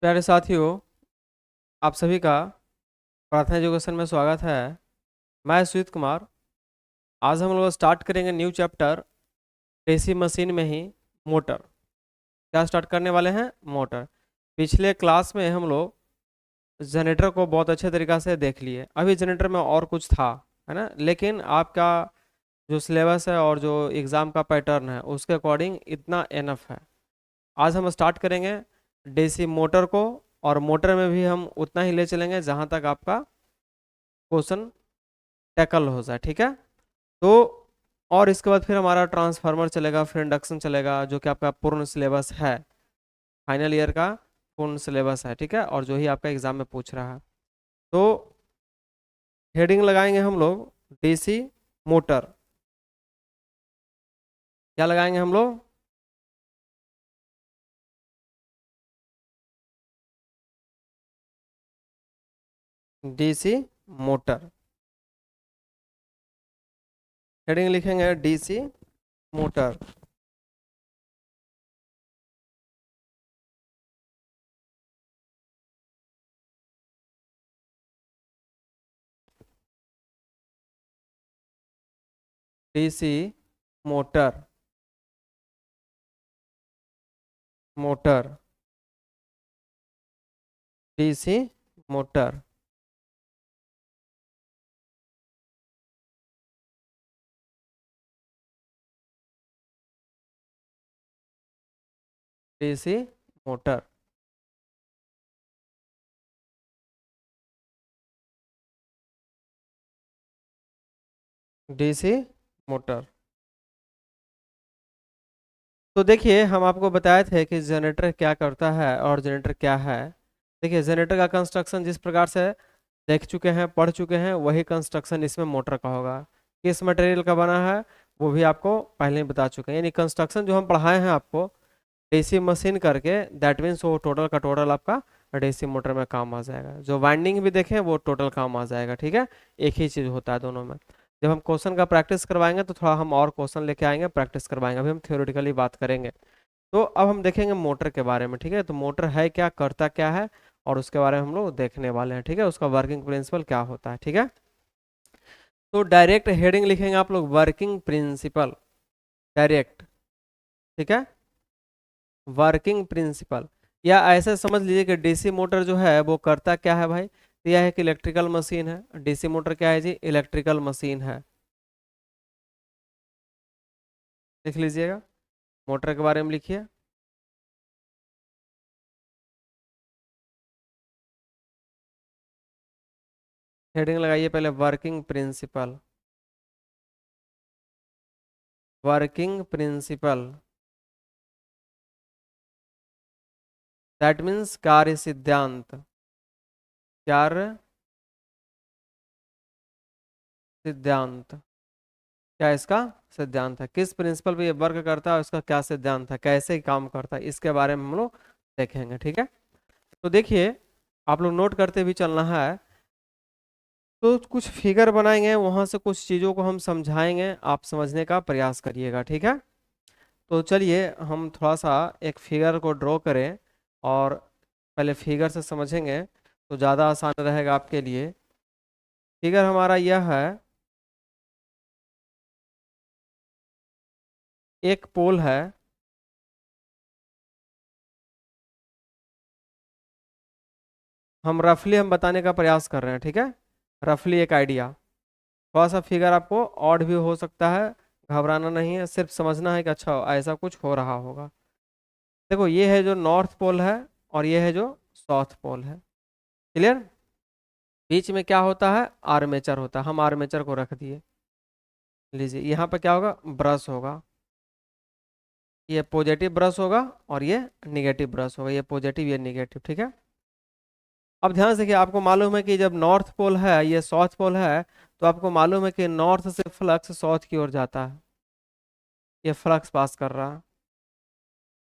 प्यारे साथियों, आप सभी का प्रार्थना एजुकेशन में स्वागत है। मैं सुजीत कुमार। आज हम लोग स्टार्ट करेंगे न्यू चैप्टर एसी मशीन में ही मोटर। क्या स्टार्ट करने वाले हैं? मोटर। पिछले क्लास में हम लोग जनरेटर को बहुत अच्छे तरीक़ा से देख लिए। अभी जनरेटर में और कुछ था, है ना, लेकिन आपका जो सिलेबस है और जो एग्ज़ाम का पैटर्न है उसके अकॉर्डिंग इतना एनफ है। आज हम स्टार्ट करेंगे डीसी मोटर को, और मोटर में भी हम उतना ही ले चलेंगे जहाँ तक आपका क्वेश्चन टैकल हो जाए, ठीक है। तो और इसके बाद फिर हमारा ट्रांसफार्मर चलेगा, फिर इंडक्शन चलेगा, जो कि आपका पूर्ण सिलेबस है, फाइनल ईयर का पूर्ण सिलेबस है, ठीक है, और जो ही आपका एग्जाम में पूछ रहा है। तो हेडिंग लगाएंगे हम लोग डीसी मोटर। क्या लगाएंगे हम लोग? DC motor. हेडिंग लिखेंगे DC motor. DC motor. Motor. DC motor. DC motor. DC motor. तो देखिए, हम आपको बताए थे कि जनरेटर क्या करता है और जनरेटर क्या है। देखिए, जनरेटर का कंस्ट्रक्शन जिस प्रकार से देख चुके हैं, पढ़ चुके हैं, वही कंस्ट्रक्शन इसमें मोटर का होगा। किस मटेरियल का बना है वो भी आपको पहले ही बता चुके हैं। यानी कंस्ट्रक्शन जो हम पढ़ाए हैं आपको डीसी मशीन करके, दैट मीन्स वो टोटल का टोटल आपका डीसी मोटर में काम आ जाएगा। जो वाइंडिंग भी देखें वो टोटल काम आ जाएगा, ठीक है। एक ही चीज़ होता है दोनों में। जब हम क्वेश्चन का प्रैक्टिस करवाएंगे तो थोड़ा हम और क्वेश्चन लेके आएंगे, प्रैक्टिस करवाएंगे। अभी हम थ्योरेटिकली बात करेंगे। तो अब हम देखेंगे मोटर के बारे में, ठीक है। तो मोटर है क्या, करता क्या है, और उसके बारे में हम लोग देखने वाले हैं, ठीक है। उसका वर्किंग प्रिंसिपल क्या होता है, ठीक है। तो डायरेक्ट हेडिंग लिखेंगे आप लोग वर्किंग प्रिंसिपल, डायरेक्ट, ठीक है। वर्किंग प्रिंसिपल, या ऐसे समझ लीजिए कि डीसी मोटर जो है वो करता क्या है भाई। तो यह एक इलेक्ट्रिकल मशीन है। डीसी मोटर क्या है जी? इलेक्ट्रिकल मशीन है। लिख लीजिएगा, मोटर के बारे में लिखिए। हेडिंग लगाइए पहले working principle. Working principle that means कार्य सिद्धांत। कार्य सिद्धांत। क्या इसका सिद्धांत है, किस प्रिंसिपल पे ये वर्क करता है, उसका क्या सिद्धांत है, कैसे काम करता है, इसके बारे में हम लोग देखेंगे, ठीक है। तो देखिए, आप लोग नोट करते भी चलना है। तो कुछ फिगर बनाएंगे, वहां से कुछ चीजों को हम समझाएंगे, आप समझने का प्रयास करिएगा, ठीक है। तो चलिए हम थोड़ा सा एक फिगर को ड्रॉ करें, और पहले फिगर से समझेंगे तो ज़्यादा आसान रहेगा आपके लिए। फिगर हमारा यह है, एक पोल है। हम बताने का प्रयास कर रहे हैं, ठीक है। रफली एक आइडिया। थोड़ा सा फिगर आपको ऑड भी हो सकता है, घबराना नहीं है, सिर्फ समझना है कि अच्छा ऐसा कुछ हो रहा होगा। देखो, ये है जो नॉर्थ पोल है, और ये है जो साउथ पोल है। क्लियर? बीच में क्या होता है? आर्मेचर होता है। हम आर्मेचर को रख दिए। लीजिए, यहाँ पे क्या होगा? ब्रश होगा। ये पॉजिटिव ब्रश होगा और ये निगेटिव ब्रश होगा। ये पॉजिटिव, ये निगेटिव, ठीक है। अब ध्यान से देखिए, आपको मालूम है कि जब नॉर्थ पोल है, ये साउथ पोल है, तो आपको मालूम है कि नॉर्थ से फ्लक्स साउथ की ओर जाता है। ये फ्लक्स पास कर रहा है।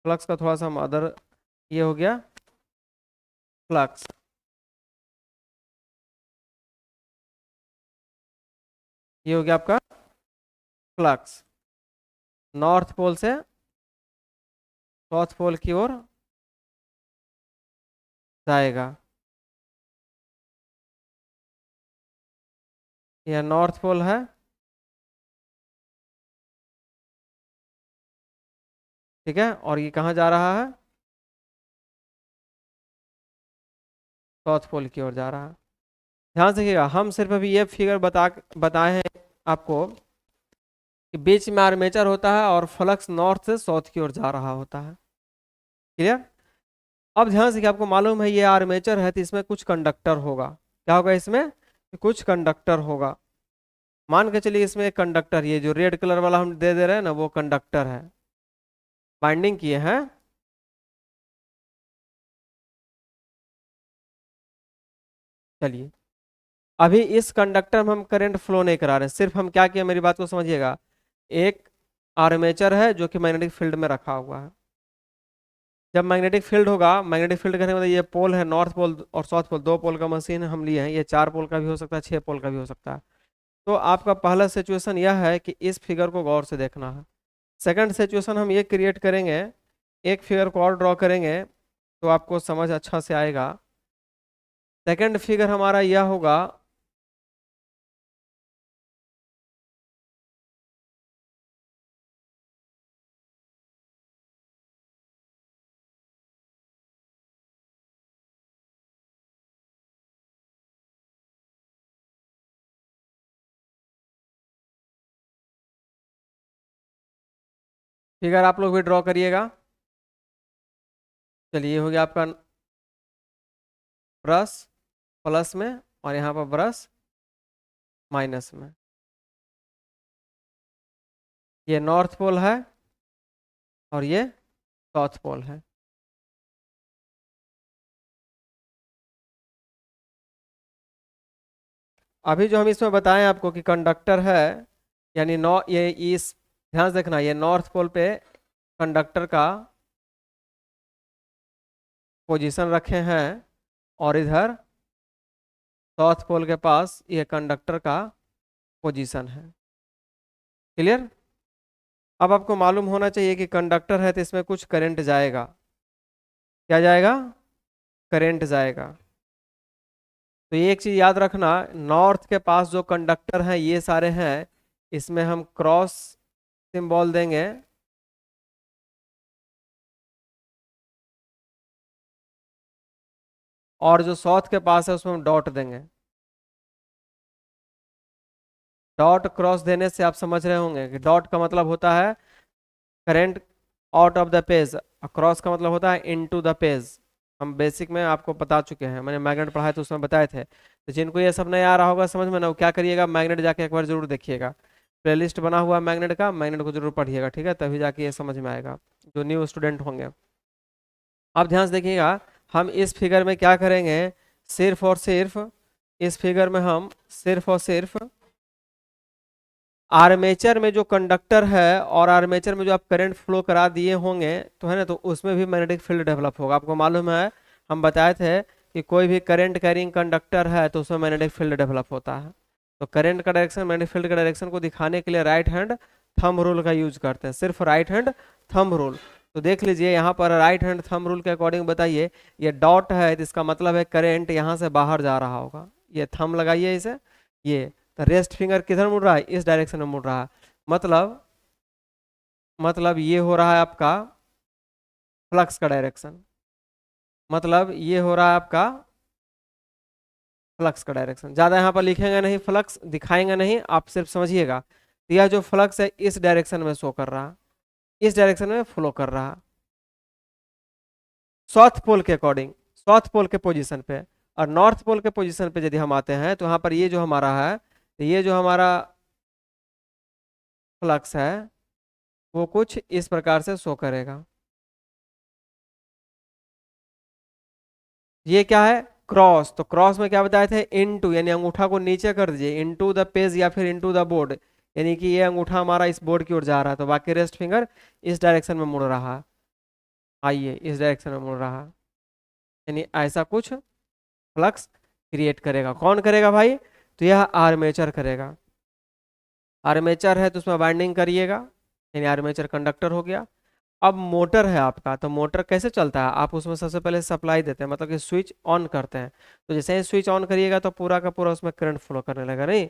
फ्लक्स का थोड़ा सा हम अदर, ये हो गया फ्लक्स। ये हो गया आपका फ्लक्स, नॉर्थ पोल से साउथ पोल की ओर जाएगा। यह नॉर्थ पोल है, ठीक है, और ये कहाँ जा रहा है? साउथ पोल की ओर जा रहा है। ध्यान से देखिएगा, हम सिर्फ अभी ये फिगर बताए हैं आपको कि बीच में आर्मेचर होता है और फ्लक्स नॉर्थ से साउथ की ओर जा रहा होता है। क्लियर? अब ध्यान से कि आपको मालूम है ये आर्मेचर है तो इसमें कुछ कंडक्टर होगा। क्या होगा इसमें? कुछ कंडक्टर होगा। मान के चलिए इसमें एक कंडक्टर, ये जो रेड कलर वाला हम दे रहे हैं ना, वो कंडक्टर है, बाइंडिंग किए हैं। चलिए, अभी इस कंडक्टर में हम करंट फ्लो नहीं करा रहे, सिर्फ हम क्या किए, मेरी बात को समझिएगा। एक आर्मेचर है जो कि मैग्नेटिक फील्ड में रखा हुआ है। जब मैग्नेटिक फील्ड होगा, मैग्नेटिक फील्ड करने के बाद ये पोल है, नॉर्थ पोल और साउथ पोल, दो पोल का मशीन हम लिए हैं। ये 4 पोल का भी हो सकता है, 6 पोल का भी हो सकता है। तो आपका पहला सिचुएशन यह है कि इस फिगर को गौर से देखना है। सेकंड सिचुएशन हम ये क्रिएट करेंगे, एक फिगर को और ड्रॉ करेंगे तो आपको समझ अच्छा से आएगा। सेकंड फिगर हमारा यह होगा, फिगर आप लोग भी ड्रॉ करिएगा। चलिए, ये हो गया आपका ब्रश प्लस में और यहाँ पर ब्रश माइनस में। ये नॉर्थ पोल है और ये साउथ पोल है। अभी जो हम इसमें बताएं आपको कि कंडक्टर है, यानी नौ ये इस ध्यान से देखना, ये नॉर्थ पोल पे कंडक्टर का पोजीशन रखे हैं और इधर साउथ पोल के पास ये कंडक्टर का पोजीशन है। क्लियर? अब आपको मालूम होना चाहिए कि कंडक्टर है तो इसमें कुछ करंट जाएगा। क्या जाएगा? करंट जाएगा। तो ये एक चीज याद रखना, नॉर्थ के पास जो कंडक्टर हैं ये सारे हैं, इसमें हम क्रॉस सिंबल देंगे। और जो साउथ के पास है उसमें हम डॉट देंगे। डॉट क्रॉस देने से आप समझ रहे होंगे कि डॉट का मतलब होता है current out of the page, cross का मतलब होता है इनटू द पेज। हम बेसिक में आपको बता चुके हैं, मैंने मैग्नेट पढ़ाया तो उसमें बताए थे। तो जिनको ये सब नहीं आ रहा होगा समझ में ना, वो क्या करिएगा, मैग्नेट जाके एक बार जरूर देखिएगा। प्लेलिस्ट बना हुआ है मैग्नेट का, मैग्नेट को जरूर पढ़िएगा, ठीक है, तभी जाके ये समझ में आएगा जो न्यू स्टूडेंट होंगे। आप ध्यान से देखिएगा, हम इस फिगर में क्या करेंगे, सिर्फ और सिर्फ इस फिगर में हम सिर्फ और सिर्फ आर्मेचर में जो कंडक्टर है और आर्मेचर में जो आप करंट फ्लो करा दिए होंगे तो है ना, तो उसमें भी मैग्नेटिक फील्ड डेवलप होगा। आपको मालूम है, हम बताए थे कि कोई भी करंट कैरिंग कंडक्टर है तो उसमें मैग्नेटिक फील्ड डेवलप होता है। तो करंट का डायरेक्शन, मैग्नेटिक फील्ड का डायरेक्शन को दिखाने के लिए राइट हैंड थंब रूल का यूज करते हैं, सिर्फ राइट हैंड थंब रूल। तो देख लीजिए यहाँ पर राइट हैंड थंब रूल के अकॉर्डिंग बताइए, ये डॉट है तो इसका मतलब है करंट यहाँ से बाहर जा रहा होगा। ये थंब लगाइए इसे, ये तो रेस्ट फिंगर किधर मुड़ रहा है, इस डायरेक्शन में मुड़ रहा है। मतलब ये हो रहा है आपका फ्लक्स का डायरेक्शन, मतलब ये हो रहा है आपका फ्लक्स का डायरेक्शन। ज्यादा यहाँ पर लिखेंगे नहीं, फ्लक्स दिखाएंगे नहीं, आप सिर्फ समझिएगा। तो यह जो फ्लक्स है इस डायरेक्शन में शो कर रहा, इस डायरेक्शन में फ्लो कर रहा, साउथ पोल के अकॉर्डिंग, साउथ पोल के पोजीशन पे। और नॉर्थ पोल के पोजीशन पे यदि हम आते हैं तो यहाँ पर ये जो हमारा है, तो ये जो हमारा फ्लक्स है वो कुछ इस प्रकार से शो करेगा। ये क्या है? क्रॉस। तो क्रॉस में क्या बताए थे, इनटू, यानी अंगूठा को नीचे कर दीजिए, इनटू द पेज या फिर इनटू द बोर्ड, यानी कि ये अंगूठा हमारा इस बोर्ड की ओर जा रहा है तो बाकी रेस्ट फिंगर इस डायरेक्शन में मुड़ रहा है। आइए, इस डायरेक्शन में मुड़ रहा है, यानी ऐसा कुछ फ्लक्स क्रिएट करेगा। कौन करेगा भाई? तो यह आर्मेचर करेगा। आर्मेचर है तो उसमें बाइंडिंग करिएगा, यानी आर्मेचर कंडक्टर हो गया। अब मोटर है आपका, तो मोटर कैसे चलता है, आप उसमें सबसे पहले सप्लाई देते हैं, मतलब कि स्विच ऑन करते हैं। तो जैसे ही स्विच ऑन करिएगा तो पूरा का पूरा उसमें करंट फ्लो करने लगा, नहीं,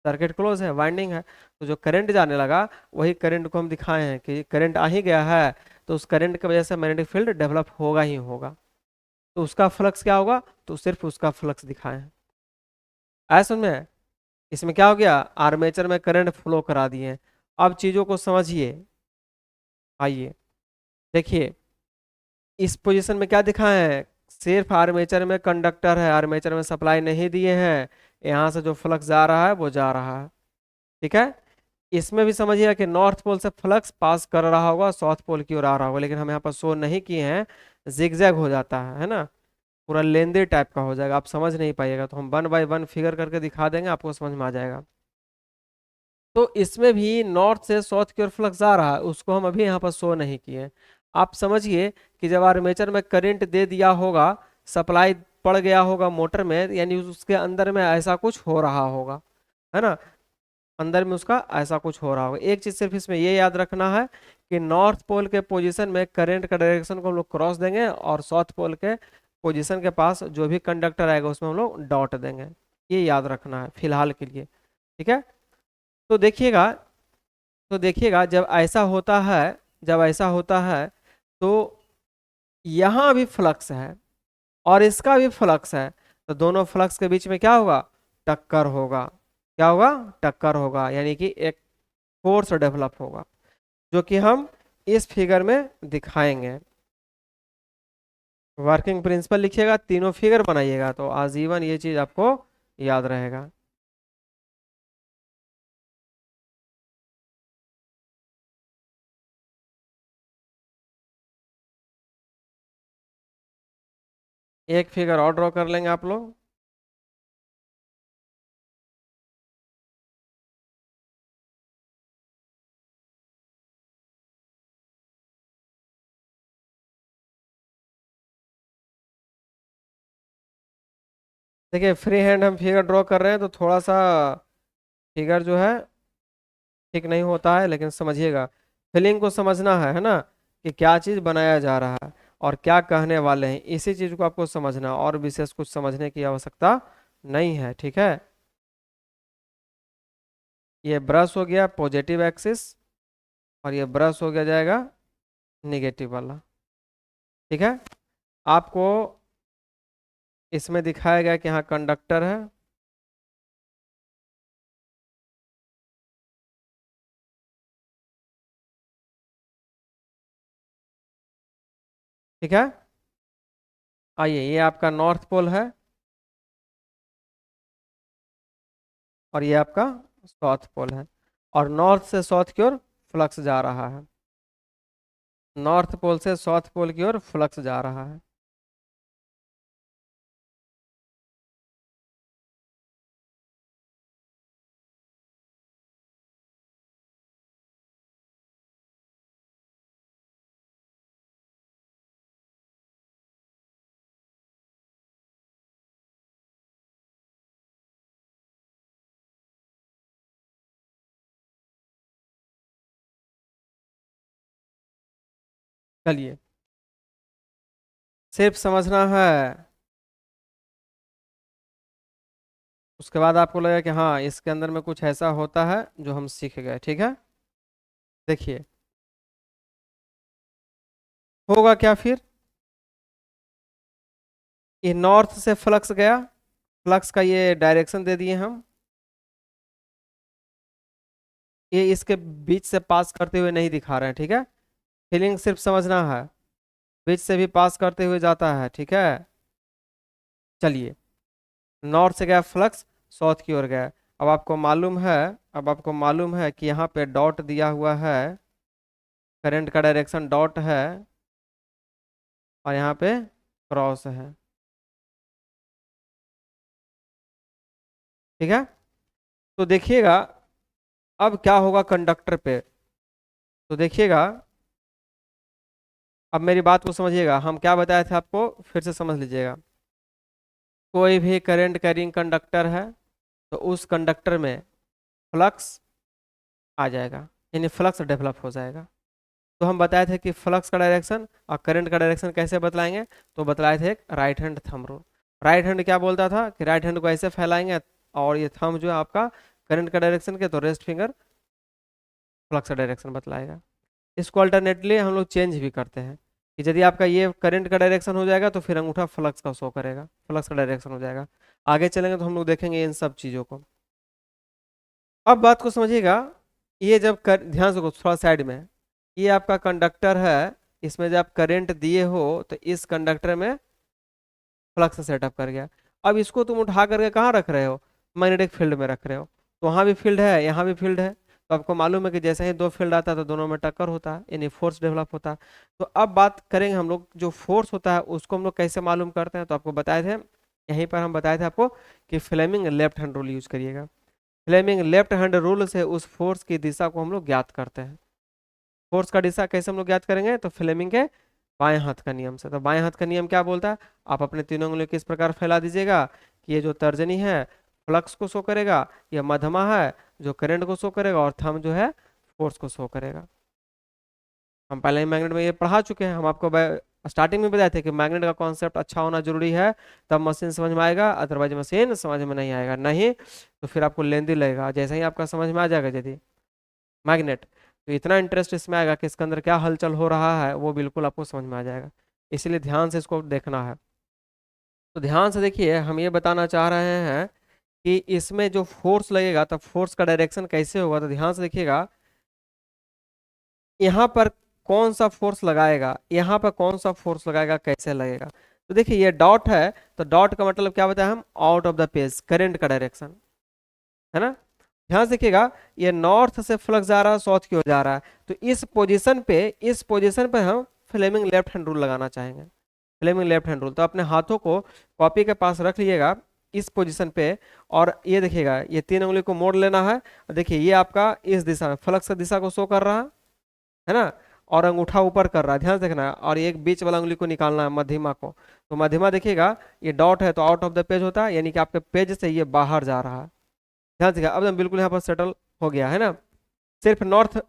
सर्किट क्लोज है, वाइंडिंग है। तो जो करंट जाने लगा, वही करंट को हम दिखाए हैं कि करंट आ ही गया है, तो उस करंट की वजह से मैग्नेटिक फील्ड डेवलप होगा ही होगा। तो उसका फ्लक्स क्या होगा, तो सिर्फ उसका फ्लक्स दिखाए हैं। आया समझ में? इसमें क्या हो गया, आर्मेचर में करंट फ्लो करा दिए। अब चीजों को समझिए, आइए देखिए, इस पोजीशन में क्या दिखाए हैं, सिर्फ आर्मेचर में कंडक्टर है, आर्मेचर में सप्लाई नहीं दिए हैं, यहाँ से जो फ्लक्स जा रहा है वो जा रहा है, ठीक है। इसमें भी समझिए कि नॉर्थ पोल से फ्लक्स पास कर रहा होगा, साउथ पोल की ओर आ रहा होगा, लेकिन हम यहाँ पर शो नहीं किए हैं, जिगजैग हो जाता है ना, पूरा लेंदे टाइप का हो जाएगा, आप समझ नहीं पाइएगा, तो हम वन बाय वन फिगर करके दिखा देंगे, आपको समझ में आ जाएगा। तो इसमें भी नॉर्थ से साउथ की ओर फ्लक्स आ रहा है, उसको हम अभी यहाँ पर शो नहीं किए। आप समझिए कि जब आर्मेचर में करंट दे दिया होगा, सप्लाई पड़ गया होगा मोटर में, यानी उसके अंदर में ऐसा कुछ हो रहा होगा, है ना, अंदर में उसका ऐसा कुछ हो रहा होगा। एक चीज सिर्फ इसमें ये याद रखना है कि नॉर्थ पोल के पोजीशन में करंट का डायरेक्शन को हम लोग क्रॉस देंगे, और साउथ पोल के पोजीशन के पास जो भी कंडक्टर आएगा उसमें हम लोग डॉट देंगे। ये याद रखना है फिलहाल के लिए, ठीक है। तो देखिएगा, जब ऐसा होता है, जब ऐसा होता है, तो यहाँ भी फ्लक्स है और इसका भी फ्लक्स है, तो दोनों फ्लक्स के बीच में क्या होगा, टक्कर होगा। क्या होगा, टक्कर होगा, यानी कि एक फोर्स डेवलप होगा, जो कि हम इस फिगर में दिखाएंगे। वर्किंग प्रिंसिपल लिखिएगा, तीनों फिगर बनाइएगा, तो आजीवन ये चीज आपको याद रहेगा। एक फिगर और ड्रॉ कर लेंगे आप लोग। देखिए फ्री हैंड हम फिगर ड्रॉ कर रहे हैं, तो थोड़ा सा फिगर जो है ठीक नहीं होता है, लेकिन समझिएगा, फीलिंग को समझना है ना, कि क्या चीज़ बनाया जा रहा है और क्या कहने वाले हैं, इसी चीज़ को आपको समझना, और विशेष कुछ समझने की आवश्यकता नहीं है, ठीक है। ये ब्रश हो गया पॉजिटिव एक्सिस, और ये ब्रश हो गया जाएगा निगेटिव वाला, ठीक है। आपको इसमें दिखाया गया कि यहाँ कंडक्टर है, ठीक है। आइए, ये आपका नॉर्थ पोल है और ये आपका साउथ पोल है, और नॉर्थ से साउथ की ओर फ्लक्स जा रहा है, नॉर्थ पोल से साउथ पोल की ओर फ्लक्स जा रहा है। चलिए, सिर्फ समझना है, उसके बाद आपको लगेगा कि हाँ इसके अंदर में कुछ ऐसा होता है जो हम सीख गए, ठीक है। देखिए होगा क्या फिर, ये नॉर्थ से फ्लक्स गया, फ्लक्स का ये डायरेक्शन दे दिए हम, ये इसके बीच से पास करते हुए नहीं दिखा रहे हैं, ठीक है। फीलिंग सिर्फ समझना है, बीच से भी पास करते हुए जाता है, ठीक है। चलिए, नॉर्थ से गया फ्लक्स, साउथ की ओर गया। अब आपको मालूम है, अब आपको मालूम है कि यहाँ पे डॉट दिया हुआ है, करंट का डायरेक्शन डॉट है, और यहाँ पे क्रॉस है, ठीक है। तो देखिएगा अब क्या होगा कंडक्टर पे, तो देखिएगा, अब मेरी बात को समझिएगा, हम क्या बताए थे आपको फिर से समझ लीजिएगा। कोई भी करंट कैरिंग कंडक्टर है, तो उस कंडक्टर में फ्लक्स आ जाएगा, यानी फ्लक्स डेवलप हो जाएगा। तो हम बताए थे कि फ्लक्स का डायरेक्शन और करंट का डायरेक्शन कैसे बतलाएंगे, तो बतलाए थे एक right hand thumb rule. Right hand क्या बोलता था कि राइट हैंड को ऐसे फैलाएंगे और ये थंब जो है आपका करंट का डायरेक्शन के, तो रेस्ट फिंगर फ्लक्स का डायरेक्शन बतलाएगा। इसको अल्टरनेटली हम लोग चेंज भी करते हैं कि यदि आपका ये करंट का डायरेक्शन हो जाएगा तो फिर अंगूठा फ्लक्स का शो करेगा, फ्लक्स का डायरेक्शन हो जाएगा। आगे चलेंगे तो हम लोग देखेंगे इन सब चीज़ों को। अब बात को समझिएगा, ये जब ध्यान से थोड़ा साइड में, ये आपका कंडक्टर है, इसमें जब आप करंट दिए हो तो इस कंडक्टर में फ्लक्स सेटअप कर गया। अब इसको तुम उठा करके कहाँ रख रहे हो, मैग्नेटिक फील्ड में रख रहे हो, तो वहाँ भी फील्ड है यहाँ भी फील्ड है। तो आपको मालूम है कि जैसे ही दो फील्ड आता है तो दोनों में टक्कर होता है, यानी फोर्स डेवलप होता है। तो अब बात करेंगे हम लोग जो फोर्स होता है उसको हम लोग कैसे मालूम करते हैं, तो आपको बताए थे, यहीं पर हम बताए थे आपको कि Fleming left hand rule use करिएगा। फ्लेमिंग लेफ्ट हैंड रूल से उस फोर्स की दिशा को हम लोग ज्ञात करते हैं। फोर्स का दिशा कैसे हम लोग ज्ञात करेंगे, तो फ्लेमिंग के बाएं हाथ का नियम से। तो बाएं हाथ का नियम क्या बोलता है, आप अपने तीनों उंगलियों किस प्रकार फैला दीजिएगा कि ये जो तर्जनी है फ्लक्स को शो करेगा, यह मध्यमा है जो करंट को शो करेगा, और थंब जो है फोर्स को शो करेगा। हम पहले ही मैग्नेट में ये पढ़ा चुके हैं, हम आपको स्टार्टिंग में बताए थे कि मैग्नेट का कॉन्सेप्ट अच्छा होना जरूरी है, तब मशीन समझ में आएगा, अदरवाइज मशीन समझ में नहीं आएगा, नहीं तो फिर आपको लेंदी लगेगा। जैसे ही आपका समझ में आ जाएगा यदि मैग्नेट, तो इतना इंटरेस्ट इसमें आएगा कि इसके अंदर क्या हलचल हो रहा है वो बिल्कुल आपको समझ में आ जाएगा। इसलिए ध्यान से इसको देखना है। तो ध्यान से देखिए, हम ये बताना चाह रहे हैं कि इसमें जो फोर्स लगेगा तो फोर्स का डायरेक्शन कैसे होगा, तो ध्यान से देखिएगा, यहाँ पर कौन सा फोर्स लगाएगा, यहाँ पर कौन सा फोर्स लगाएगा, कैसे लगेगा। तो देखिए ये डॉट है, तो डॉट का मतलब क्या बताया हम, out of the page, current का डायरेक्शन है ना। ध्यान से देखिएगा, ये नॉर्थ से फ्लक्स जा रहा है, साउथ की ओर जा रहा है, तो इस पोजीशन पे हम फ्लेमिंग लेफ्ट हैंड रूल लगाना चाहेंगे। फ्लेमिंग लेफ्ट हैंड रूल, तो अपने हाथों को कॉपी के पास रख लीजिएगा इस पोजीशन पे, और ये देखिएगा ये तीन उंगली को मोड़ लेना है। देखिए ये आपका इस दिशा में फ्लक्स दिशा को शो कर रहा है ना, और अंगूठा ऊपर कर रहा है, ध्यान से देखना है, और एक बीच वाला उंगली को निकालना है, मध्यमा को। तो मध्यमा देखिएगा ये डॉट है तो आउट ऑफ द पेज होता है, यानी कि आपके पेज से ये बाहर जा रहा है। ध्यान से, अब हम बिल्कुल यहाँ पर सेटल हो गया है ना। सिर्फ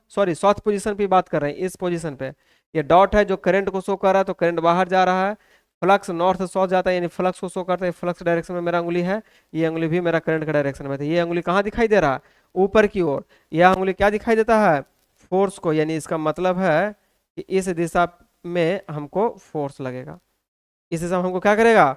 साउथ पोजीशन पे बात कर रहे हैं, इस पोजीशन पे ये डॉट है जो करंट को शो कर रहा है, तो करंट बाहर जा रहा है, फ्लक्स नॉर्थ से साउथ जाता है, यानी फ्लक्स को शो करता है, फ्लक्स डायरेक्शन में मेरा उंगली है, ये उंगली भी मेरा करंट का डायरेक्शन में है। ये उंगली कहाँ दिखाई दे रहा है, ऊपर की ओर। यह उंगली क्या दिखाई देता है, फोर्स को, यानी इसका मतलब है कि इस दिशा में हमको फोर्स लगेगा, इस दिशा में हमको क्या करेगा,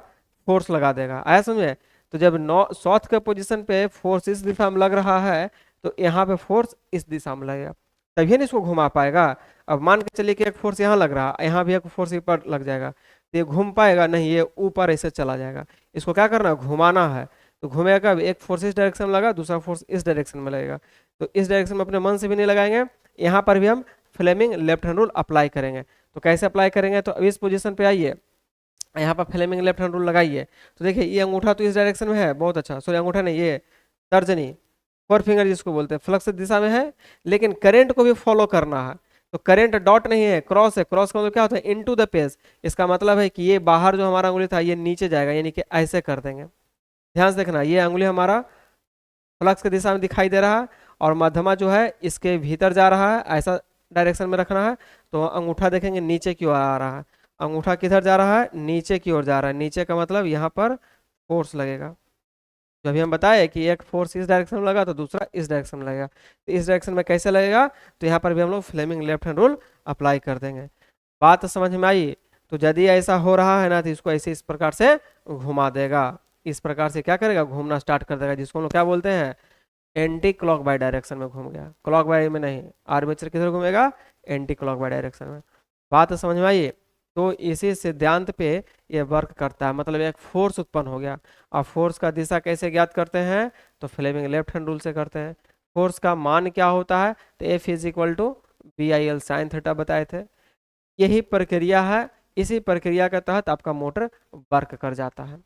फोर्स लगा देगा। आया समझे। तो जब साउथ के पोजीशन पे फोर्स इस दिशा में लग रहा है, तो यहाँ पे फोर्स इस दिशा में लगेगा, तभी ना इसको घुमा पाएगा। अब मान के चलिए कि एक फोर्स यहाँ लग रहा है, यहाँ भी एक फोर्स ऊपर लग जाएगा, तो ये घूम पाएगा नहीं, ये ऊपर ऐसे चला जाएगा। इसको क्या करना है, घुमाना है। तो घूमेगा, एक फोर्स इस डायरेक्शन में लगा, दूसरा फोर्स इस डायरेक्शन में लगेगा, तो इस डायरेक्शन में अपने मन से भी नहीं लगाएंगे, यहाँ पर भी हम Fleming left hand rule apply करेंगे। तो कैसे अप्लाई करेंगे, तो इस पोजीशन पे आइए, यहाँ पर फ्लेमिंग लेफ्ट हैंड रूल लगाइए। तो देखिए ये अंगूठा तो इस डायरेक्शन में है, बहुत अच्छा, सॉरी अंगूठा नहीं, ये तर्जनी, फोर फिंगर जिसको बोलते हैं, फ्लक्स दिशा में है, लेकिन करंट को भी फॉलो करना है। तो करंट डॉट नहीं है, क्रॉस है, क्रॉस का मतलब क्या होता है, इनटू द पेज। इसका मतलब है कि ये बाहर जो हमारा उंगली था ये नीचे जाएगा, यानी कि ऐसे कर देंगे। ध्यान से देखना, ये उंगली हमारा फ्लक्स की दिशा में दिखाई दे रहा है, और मध्यमा जो है इसके भीतर जा रहा है, ऐसा डायरेक्शन में रखना है। तो अंगूठा देखेंगे नीचे की ओर आ रहा है, अंगूठा किधर जा रहा है, नीचे की ओर जा रहा है। नीचे का मतलब यहाँ पर फोर्स लगेगा, जो अभी हम बताए कि एक फोर्स इस डायरेक्शन में लगा तो दूसरा इस डायरेक्शन में लगेगा। तो इस डायरेक्शन में कैसे लगेगा, तो यहाँ पर भी हम लोग Fleming left hand rule apply कर देंगे। बात समझ में आई। तो यदि ऐसा हो रहा है ना, तो इसको ऐसे इस प्रकार से घुमा देगा, इस प्रकार से क्या करेगा, घूमना स्टार्ट कर देगा, जिसको हम लोग क्या बोलते हैं, एंटी क्लॉक बाय डायरेक्शन में घूम गया, क्लॉक बाय में नहीं, आर्मेचर किधर घूमेगा, एंटी क्लॉक बाय डायरेक्शन में। बात समझ में आई। तो इसी सिद्धांत पे ये वर्क करता है, मतलब एक फोर्स उत्पन्न हो गया। और फोर्स का दिशा कैसे ज्ञात करते हैं, तो फ्लेमिंग लेफ्ट हैंड रूल से करते हैं। फोर्स का मान क्या होता है, तो F is equal to B I L sine theta बताए थे। यही प्रक्रिया है, इसी प्रक्रिया के तहत आपका मोटर वर्क कर जाता है।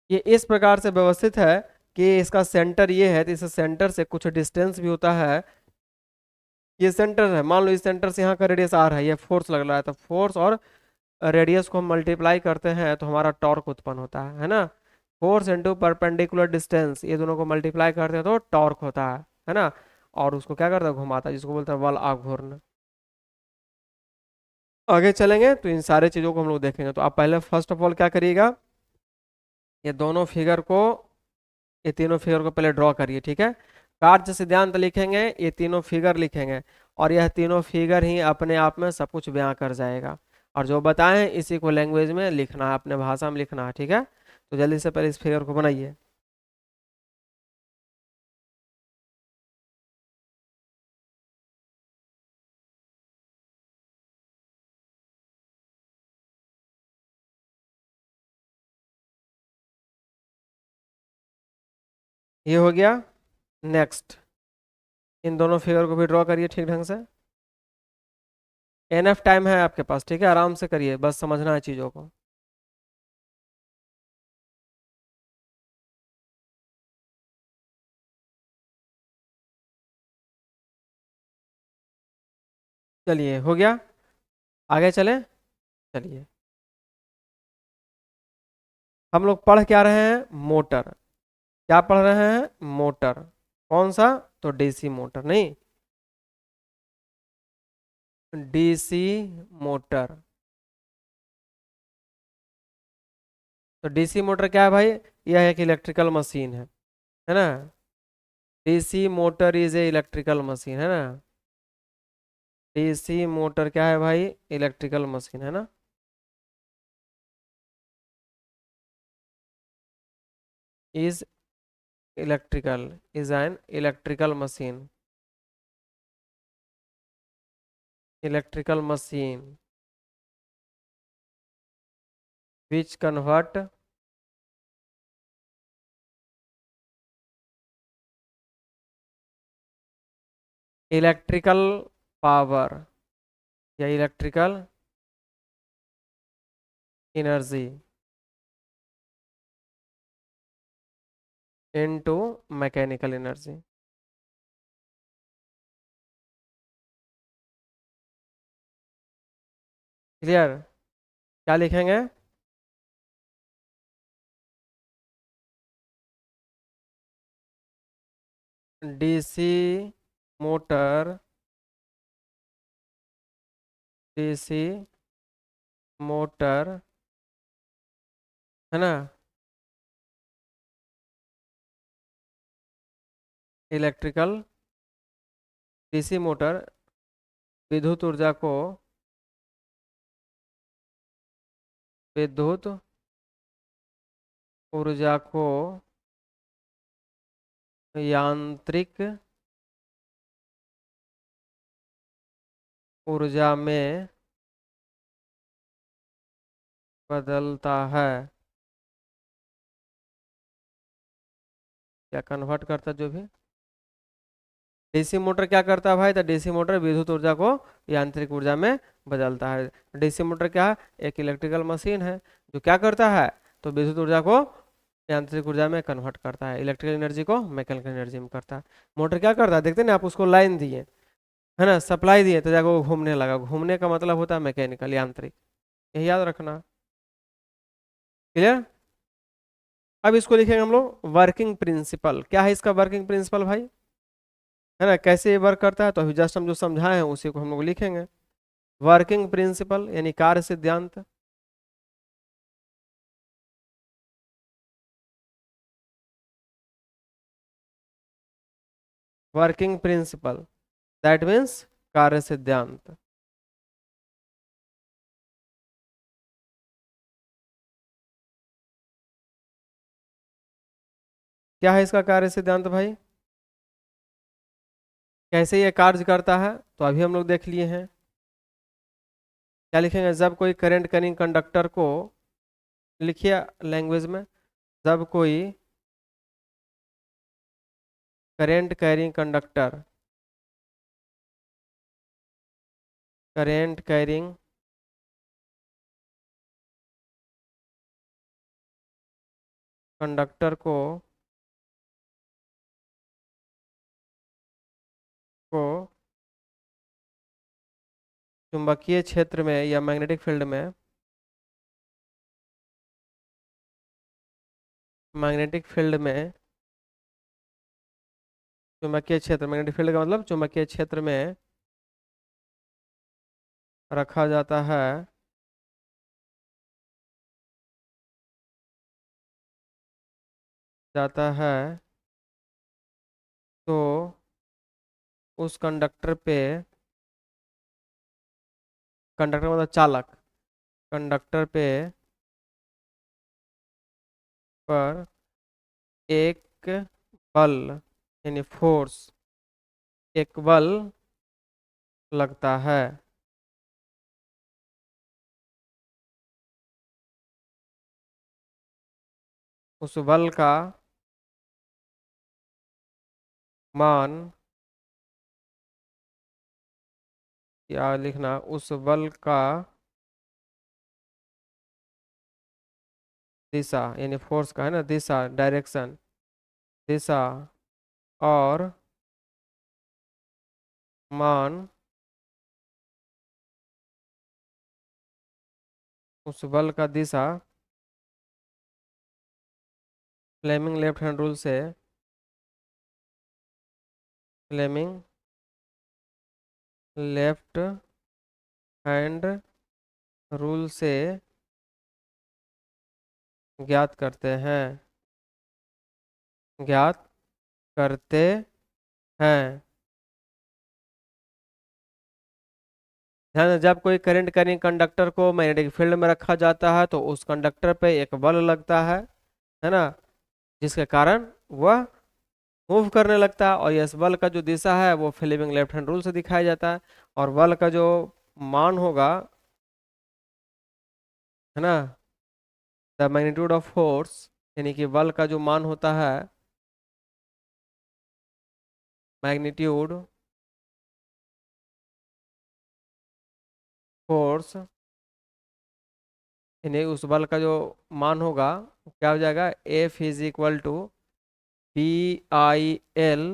ये इस प्रकार से व्यवस्थित है कि इसका सेंटर ये है, तो इस सेंटर से कुछ डिस्टेंस भी होता है। ये सेंटर है, मान लो इस सेंटर से यहाँ का रेडियस आर है, ये फोर्स लग रहा है, तो फोर्स और रेडियस को हम मल्टीप्लाई करते हैं तो हमारा टॉर्क उत्पन्न होता है ना। फोर्स इंटू परपेंडिकुलर डिस्टेंस, ये दोनों को मल्टीप्लाई करते हैं तो टॉर्क होता है ना। और उसको क्या करता है, घुमाता है, जिसको बोलते हैं बल आग घूरना। आगे चलेंगे तो इन सारे चीज़ों को हम लोग देखेंगे। तो आप पहले फर्स्ट ऑफ ऑल क्या करिएगा, ये दोनों फिगर को, ये तीनों फिगर को पहले ड्रॉ करिए, ठीक है। कार्य सिद्धांत लिखेंगे, ये तीनों फिगर लिखेंगे, और यह तीनों फिगर ही अपने आप में सब कुछ बयां कर जाएगा। और जो बताएं इसी को लैंग्वेज में लिखना है, अपने भाषा में लिखना है, ठीक है। तो जल्दी से पहले इस फिगर को बनाइए। ये हो गया। नेक्स्ट, इन दोनों फिगर को भी ड्रॉ करिए ठीक ढंग से। एनएफ टाइम है आपके पास, ठीक है, आराम से करिए, बस समझना है चीज़ों को। चलिए हो गया, आगे चलें। चलिए, हम लोग पढ़ क्या रहे हैं, मोटर। क्या पढ़ रहे हैं, मोटर। कौन सा, तो डीसी मोटर, नहीं, डीसी मोटर। तो डीसी मोटर क्या है भाई, यह एक इलेक्ट्रिकल मशीन है ना। DC motor is a electrical machine, है ना। डीसी मोटर क्या है भाई, इलेक्ट्रिकल मशीन, है ना। Is electrical, is an electrical machine, electrical machine which convert electrical power या electrical energy into mechanical energy. Clear. क्या लिखेंगे, डीसी मोटर, डीसी मोटर, है ना, इलेक्ट्रिकल, डीसी मोटर विद्युत ऊर्जा को, विद्युत ऊर्जा को यांत्रिक ऊर्जा में बदलता है, या कन्वर्ट करता है, जो भी। डीसी मोटर क्या करता है भाई, तो डीसी मोटर विद्युत ऊर्जा को यांत्रिक ऊर्जा में बदलता है। डीसी मोटर क्या है, एक इलेक्ट्रिकल मशीन है जो क्या करता है, तो विद्युत ऊर्जा को यांत्रिक ऊर्जा में कन्वर्ट करता है, इलेक्ट्रिकल एनर्जी को मैकेनिकल एनर्जी में करता है। मोटर क्या करता है, देखते हैं ना आप, उसको लाइन दिए, है ना, सप्लाई दिए, तो जाकर वो घूमने लगा, घूमने का मतलब होता है मैकेनिकल, यांत्रिक। यही याद रखना। क्लियर। अब इसको लिखेंगे हम लोग वर्किंग प्रिंसिपल। क्या है इसका वर्किंग प्रिंसिपल भाई, है ना, कैसे ये वर्क करता है, तो अभी जस्ट हम जो समझाए हैं उसी को हम लोग लिखेंगे। वर्किंग प्रिंसिपल यानी कार्य सिद्धांत। वर्किंग प्रिंसिपल दैट मीन्स कार्य सिद्धांत। क्या है इसका कार्य सिद्धांत भाई, कैसे ये कार्य करता है, तो अभी हम लोग देख लिए हैं। क्या लिखेंगे, जब कोई करंट कैरिंग कंडक्टर को, लिखिए लैंग्वेज में, जब कोई current carrying conductor, current carrying conductor को चुंबकीय क्षेत्र में या मैग्नेटिक फील्ड में, मैग्नेटिक फील्ड में चुंबकीय क्षेत्र, मैग्नेटिक फील्ड का मतलब चुंबकीय क्षेत्र में रखा जाता है, जाता है, तो उस कंडक्टर पे, कंडक्टर मतलब चालक, कंडक्टर पे पर एक बल यानी फोर्स, एक बल लगता है। उस बल का मान, या लिखना उस बल का दिशा, यानी फोर्स का है ना दिशा, डायरेक्शन, दिशा और मान उस बल का दिशा फ्लेमिंग लेफ्ट हैंड रूल से, फ्लेमिंग लेफ्ट हैंड रूल से ज्ञात करते हैं, ज्ञात करते हैं। ध्यान दें, जब कोई करंट कैरिंग कंडक्टर को मैग्नेटिक फील्ड में रखा जाता है तो उस कंडक्टर पे एक बल लगता है ना, जिसके कारण वह मूव करने लगता है, और इस बल का जो दिशा है वो फ्लेमिंग लेफ्ट हैंड रूल से दिखाया जाता है। और बल का जो मान होगा, है ना, द मैग्नीट्यूड ऑफ फोर्स, यानी कि बल का जो मान होता है, मैग्नीट्यूड फोर्स, यानी उस बल का जो मान होगा वो क्या हो जाएगा, F is equal to P I L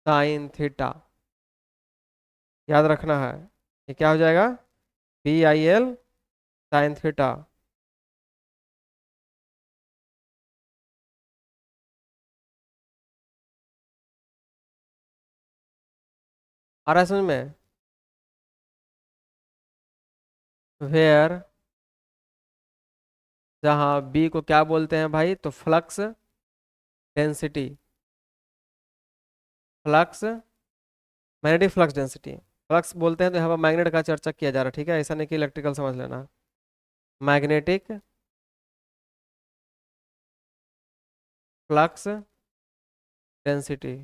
sine theta. याद रखना है, ये क्या हो जाएगा, P I L sine theta. आ रहा है समझ में? वेयर, जहाँ बी को क्या बोलते हैं भाई, तो flux density, flux, magnetic flux density, flux बोलते हैं। तो यहाँ पर मैग्नेट का चर्चा किया जा रहा है, ठीक है, ऐसा नहीं कि इलेक्ट्रिकल समझ लेना। मैग्नेटिक फ्लक्स डेंसिटी,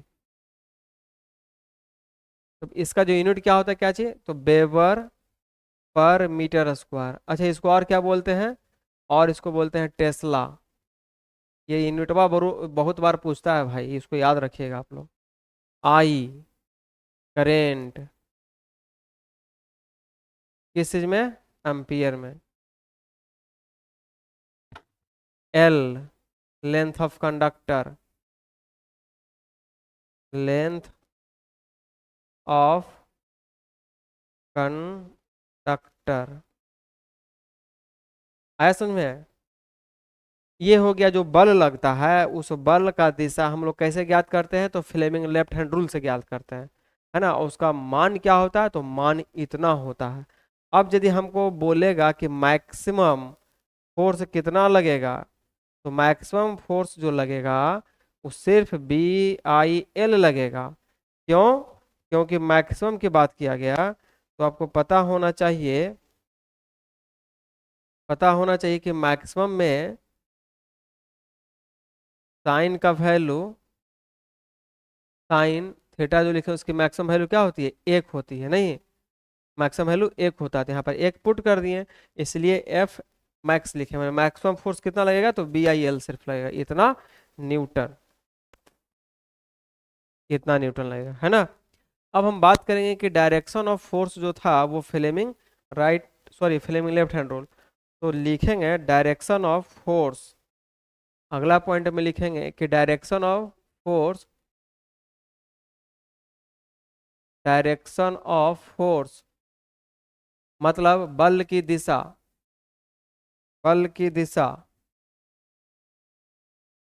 तो इसका जो यूनिट क्या होता है, क्या चाहिए, तो वेबर पर मीटर स्क्वायर। अच्छा, इसको और क्या बोलते हैं, और इसको बोलते हैं टेस्ला। ये यूनिटवा बहुत बार पूछता है भाई, इसको याद रखिएगा आप लोग। आई, करेंट, किस चीज में, एम्पियर में। L, length of conductor, length of conductor. आया समझ में? ये हो गया जो बल लगता है, उस बल का दिशा हम लोग कैसे ज्ञात करते हैं, तो फ्लेमिंग लेफ्ट हैंड रूल से ज्ञात करते हैं, है ना। उसका मान क्या होता है, तो मान इतना होता है। अब यदि हमको बोलेगा कि मैक्सिमम फोर्स कितना लगेगा, तो मैक्सिमम फोर्स जो लगेगा वो सिर्फ बी आई एल लगेगा। क्यों? क्योंकि मैक्सिमम की बात किया गया, तो आपको पता होना चाहिए, पता होना चाहिए कि मैक्सिमम में साइन का वैल्यू, साइन थीटा जो लिखे उसकी मैक्सिमम वैल्यू क्या होती है, एक होती है, नहीं, मैक्सिमम वैल्यू एक होता है, तो यहाँ पर एक पुट कर दिए, इसलिए एफ मैक्स लिखे मैंने। मैक्सिमम फोर्स कितना लगेगा, तो बी आई एल सिर्फ लगेगा, इतना न्यूटन, इतना न्यूटन लगेगा, है ना। अब हम बात करेंगे कि डायरेक्शन ऑफ फोर्स जो था वो Fleming right, sorry Fleming left hand rule, तो लिखेंगे डायरेक्शन ऑफ फोर्स। अगला पॉइंट में लिखेंगे कि direction of force, direction of force मतलब बल की दिशा, बल की दिशा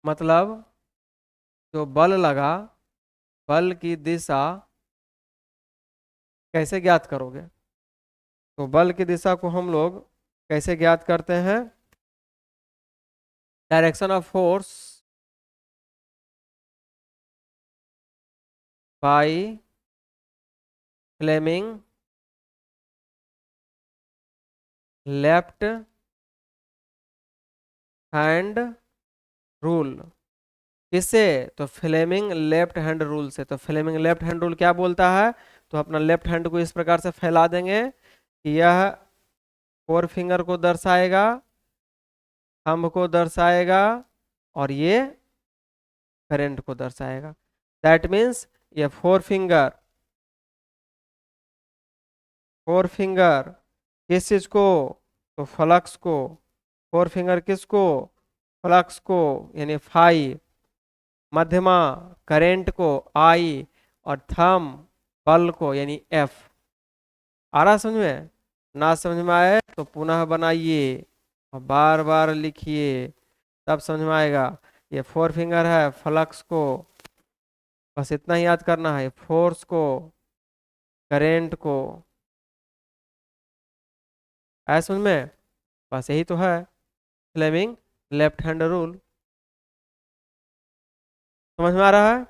मतलब जो बल लगा बल की दिशा कैसे ज्ञात करोगे? तो बल की दिशा को हम लोग कैसे ज्ञात करते हैं? Direction of force by Fleming left hand rule. किससे? तो फ्लेमिंग लेफ्ट हैंड रूल से। तो फ्लेमिंग लेफ्ट हैंड रूल क्या बोलता है? तो अपना लेफ्ट हैंड को इस प्रकार से फैला देंगे कि यह फोर फिंगर को दर्शाएगा, थंब को दर्शाएगा, और ये करंट को दर्शाएगा। दैट मीन्स ये फोर फिंगर किस चीज को? तो फ्लक्स को। फोर फिंगर किसको? फ्लक्स को, यानी फाई। मध्यमा करंट को, आई। और थम बल को, यानी एफ। आ रहा समझ में? ना समझ में आए तो पुनः बनाइए और बार बार लिखिए, तब समझ में आएगा। ये फोर फिंगर है, फ्लक्स को बस इतना ही याद करना है, फोर्स को, करेंट को। आया समझ में? बस यही तो है फ्लेमिंग लेफ्ट हैंड रूल। समझ में आ रहा है?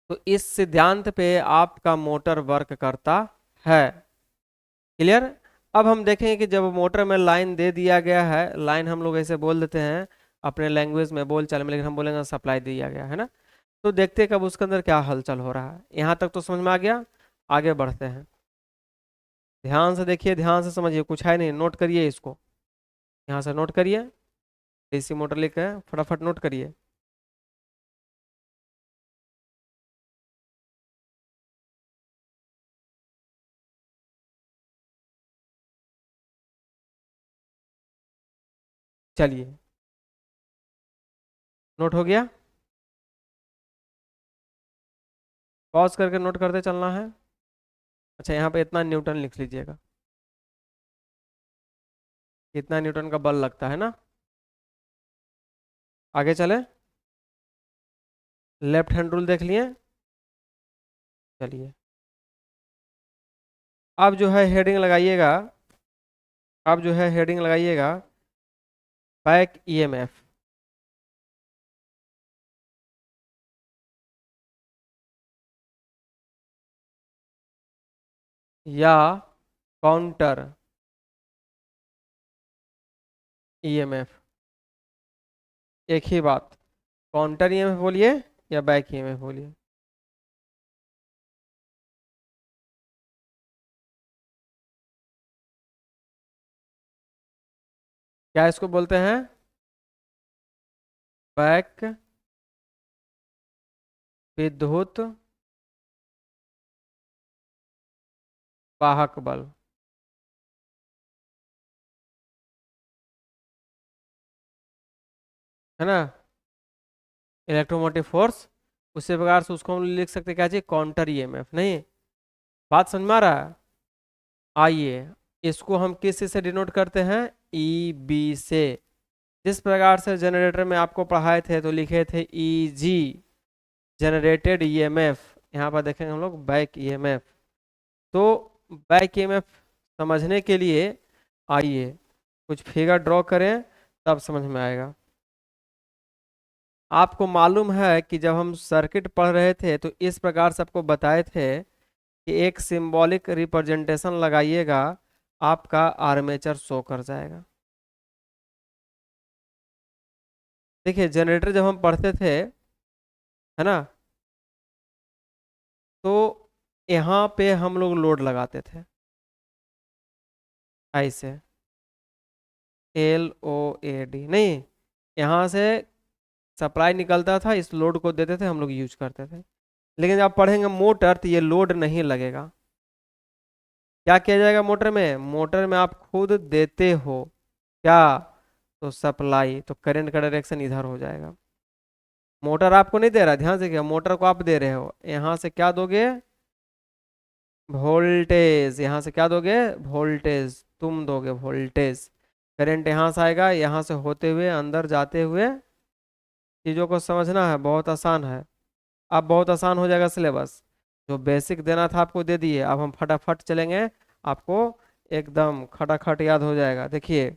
तो इस सिद्धांत पे आपका मोटर वर्क करता है। क्लियर? अब हम देखेंगे कि जब मोटर में लाइन दे दिया गया है, लाइन हम लोग ऐसे बोल देते हैं अपने लैंग्वेज में, बोल चाल में, लेकिन हम बोलेंगे सप्लाई दिया गया है ना। तो देखते हैं कब उसके अंदर क्या हलचल हो रहा है। यहाँ तक तो समझ में आ गया। आगे बढ़ते हैं। ध्यान से देखिए, ध्यान से समझिए, कुछ है नहीं, नोट करिए इसको। यहाँ से नोट करिए, डीसी मोटर लिख है, फटाफट नोट करिए। चलिए, नोट हो गया? पॉज करके नोट करते चलना है। अच्छा, यहाँ पे इतना न्यूटन लिख लीजिएगा, इतना न्यूटन का बल लगता है ना। आगे चले, लेफ्ट हैंड रूल देख लिए। चलिए, अब जो है हेडिंग लगाइएगा, अब जो है हेडिंग लगाइएगा बैक ईएमएफ। या काउंटर ईएमएफ, एक ही बात। काउंटर ईएमएफ बोलिए या बैक ईएमएफ बोलिए। क्या इसको बोलते हैं? बैक विद्युत वाहक बल। है ना, इलेक्ट्रोमोटिव फोर्स। उसी प्रकार से उसको हम लिख सकते हैं क्या चीज? Counter EMF. नहीं, बात समझ में आ रहा है? आइए, इसको हम किस चीज से डिनोट करते हैं? ई बी से। जिस प्रकार से जनरेटर में आपको पढ़ाए थे तो लिखे थे ई जी, जनरेटेड ईएमएफ। यहाँ पर देखेंगे हम लोग बैक ईएमएफ। तो बैक ईएमएफ समझने के लिए आइए कुछ फिगर ड्रॉ करें, तब समझ में आएगा। आपको मालूम है कि जब हम सर्किट पढ़ रहे थे तो इस प्रकार से आपको बताए थे कि एक सिंबॉलिक रिप्रेजेंटेशन लगाइएगा, आपका आर्मेचर शो कर जाएगा। देखिए, जनरेटर जब हम पढ़ते थे, है ना, तो यहाँ पे हम लोग लोड लगाते थे ऐसे, LOAD। नहीं, यहाँ से सप्लाई निकलता था, इस लोड को देते थे, हम लोग यूज करते थे। लेकिन जब आप पढ़ेंगे मोटर तो ये लोड नहीं लगेगा। क्या किया जाएगा मोटर में? मोटर में आप खुद देते हो क्या? तो सप्लाई, तो करंट का डायरेक्शन इधर हो जाएगा। मोटर आपको नहीं दे रहा, ध्यान से, क्या मोटर को आप दे रहे हो, यहाँ से क्या दोगे? वोल्टेज। यहाँ से क्या दोगे? वोल्टेज, तुम दोगे वोल्टेज। करंट यहाँ से आएगा, यहाँ से होते हुए अंदर जाते हुए। चीजों को समझना है, बहुत आसान है। अब बहुत आसान हो जाएगा सिलेबस। जो बेसिक देना था आपको दे दिए, अब हम फटाफट चलेंगे, आपको एकदम खटाखट याद हो जाएगा। देखिए,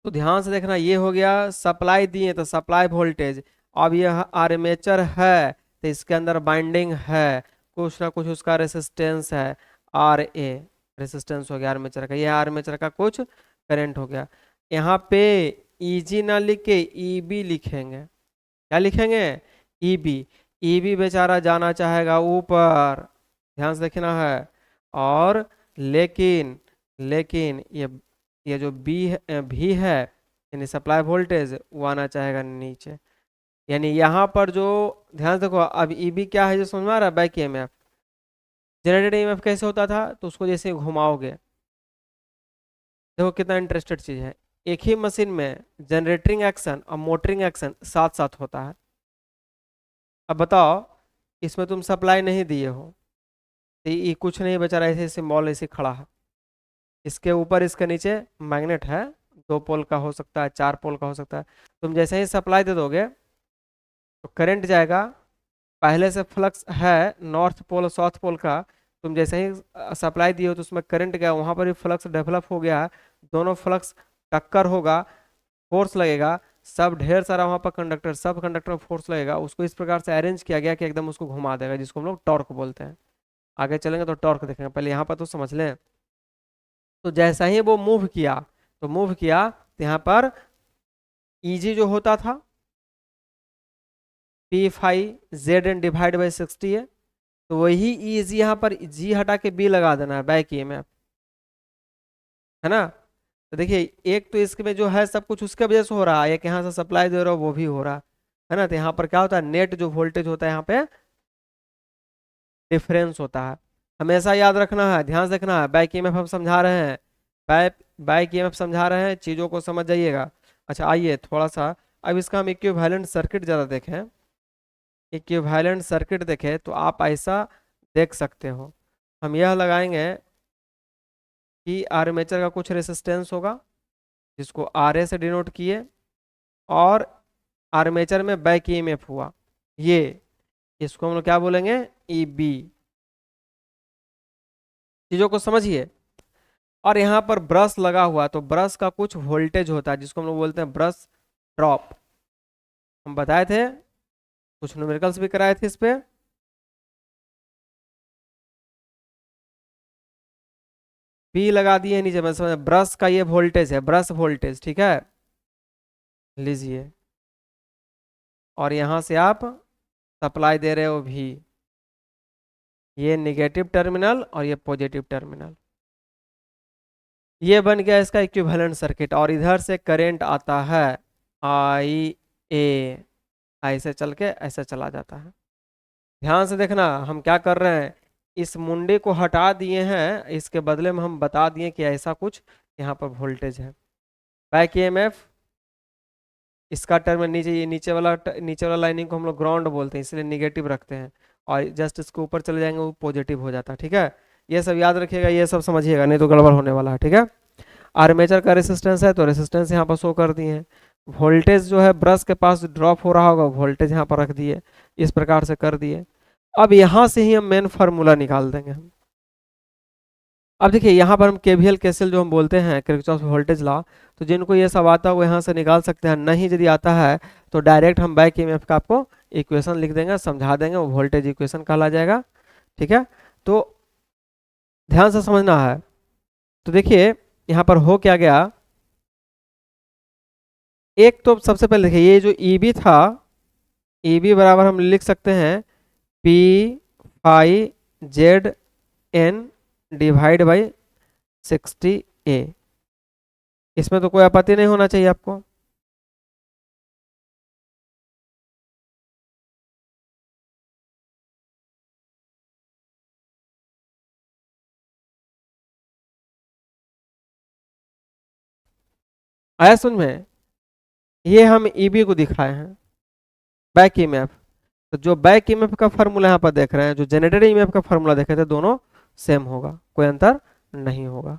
तो ध्यान से देखना, ये हो गया सप्लाई दिए तो सप्लाई वोल्टेज। अब यह आर्मेचर है तो इसके अंदर बाइंडिंग है, कुछ ना कुछ उसका रेसिस्टेंस है, आर ए, रेसिस्टेंस हो गया आर्मेचर का, यह आर्मेचर का कुछ करंट हो गया। यहाँ पे ईजी ना लिख के ईबी लिखेंगे। क्या लिखेंगे? ईबी। ईबी बेचारा जाना चाहेगा ऊपर, ध्यान से देखना है। और लेकिन लेकिन ये जो भी है यानी सप्लाई वोल्टेज, वो आना चाहेगा नीचे। यानी यहाँ पर जो, ध्यान से देखो, अब ईबी क्या है जो समझ में आ रहा है? Back EMF. जनरेटेड ईएमएफ कैसे होता था? तो उसको जैसे घुमाओगे, देखो कितना इंटरेस्टेड चीज है, एक ही मशीन में जनरेटिंग एक्शन और मोटरिंग एक्शन साथ साथ होता है। अब बताओ, इसमें तुम सप्लाई नहीं दिए हो तो ये कुछ नहीं बचा रहा, ऐसे सिंबल ऐसे खड़ा है, इसके ऊपर इसके नीचे मैग्नेट है, 2 पोल का हो सकता है, 4 पोल का हो सकता है। तुम जैसे ही सप्लाई दे दोगे तो करंट जाएगा, पहले से फ्लक्स है नॉर्थ पोल और साउथ पोल का, तुम जैसे ही सप्लाई दिए हो तो उसमें करंट गया, वहां पर भी फ्लक्स डेवलप हो गया, दोनों फ्लक्स टक्कर होगा, फोर्स लगेगा, सब ढेर सारा वहां पर कंडक्टर, सब कंडक्टर में फोर्स लगेगा, उसको इस प्रकार से अरेंज किया गया कि एकदम उसको घुमा देगा, जिसको हम लोग टॉर्क बोलते हैं। आगे चलेंगे तो टॉर्क देखेंगे, पहले यहाँ पर तो समझ लें। तो जैसा ही वो मूव किया, तो मूव किया तो यहाँ पर ईजी जो होता था P5 ZN/60 है, तो वही ईजी यहाँ पर जी हटा के बी लगा देना है, बैक ईएमएफ, है ना। तो देखिए, एक तो इसमें जो है सब कुछ उसके वजह से हो रहा है, एक यहाँ से सप्लाई दे रहा हो वो भी हो रहा है ना। तो यहाँ पर क्या होता है, नेट जो वोल्टेज होता है यहाँ पे डिफरेंस होता है, हमेशा याद रखना है, ध्यान से देखना है। बैक ईएमएफ हम समझा रहे हैं, बैक बैक ईएमएफ समझा रहे हैं, चीजों को समझ जाइएगा। अच्छा, आइए थोड़ा सा अब इसका हम इक्विवेलेंट सर्किट ज़्यादा देखें। इक्विवेलेंट सर्किट देखें तो आप ऐसा देख सकते हो, हम यह लगाएंगे कि आर्मेचर का कुछ रेसिस्टेंस होगा जिसको आर ए से डिनोट किए, और आर्मेचर में बैक ईएमएफ हुआ, ये इसको हम लोग क्या बोलेंगे? E B. चीजों को समझिए। और यहाँ पर ब्रश लगा हुआ, तो ब्रश का कुछ वोल्टेज होता है जिसको हम लोग बोलते हैं ब्रश ड्रॉप, हम बताए थे, कुछ न्यूमेरिकल्स भी कराए थे इस पे। पी लगा दिए नीचे में, समझ, ब्रश का ये वोल्टेज है, ब्रश वोल्टेज, ठीक है, लीजिए। और यहाँ से आप सप्लाई दे रहे हो भी, ये निगेटिव टर्मिनल और ये पॉजिटिव टर्मिनल, ये बन गया इसका इक्विवेलेंट सर्किट। और इधर से करंट आता है आई ए, ऐसे चल के ऐसे चला जाता है। ध्यान से देखना, हम क्या कर रहे हैं, इस मुंडे को हटा दिए हैं, इसके बदले में हम बता दिए कि ऐसा कुछ यहाँ पर वोल्टेज है। बैक ईएमएफ, इसका टर्म नीचे, ये नीचे वाला लाइनिंग को हम लोग ग्राउंड बोलते हैं, इसलिए निगेटिव रखते हैं, और जस्ट इसके ऊपर चले जाएंगे वो पॉजिटिव हो जाता है, ठीक है। ये सब याद रखिएगा, ये सब समझिएगा, नहीं तो गड़बड़ होने वाला है, ठीक है। आर्मेचर का रेसिस्टेंस है तो रेसिस्टेंस यहाँ पर शो कर दिए हैं, वोल्टेज जो है ब्रश के पास ड्रॉप हो रहा होगा, वोल्टेज यहाँ पर रख दिए, इस प्रकार से कर दिए। अब यहाँ से ही हम मेन फार्मूला निकाल देंगे हम। अब देखिए, यहाँ पर हम केवीएल केसीएल जो हम बोलते हैं, किरचॉफ वोल्टेज लॉ, तो जिनको ये सब आता है वो यहाँ से निकाल सकते हैं, नहीं यदि आता है तो डायरेक्ट हम बैक ईएमएफ का आपको इक्वेशन लिख देंगे, समझा देंगे, वो वोल्टेज इक्वेशन कहला जाएगा, ठीक है। तो ध्यान से समझना है। तो देखिए, यहाँ पर हो क्या गया, एक तो सबसे पहले देखिए, ये जो ईबी था, ईबी बराबर हम लिख सकते हैं P5 ZN/60A, इसमें तो कोई आपत्ति नहीं होना चाहिए आपको। आया समझ में? ये हम ईबी को दिखाए हैं, बैक ईएमएफ। तो जो बैक ईएमएफ का फॉर्मूला यहाँ पर देख रहे हैं, जो जनरेटेड ईएमएफ का फॉर्मूला देखे थे, दोनों सेम होगा, कोई अंतर नहीं होगा।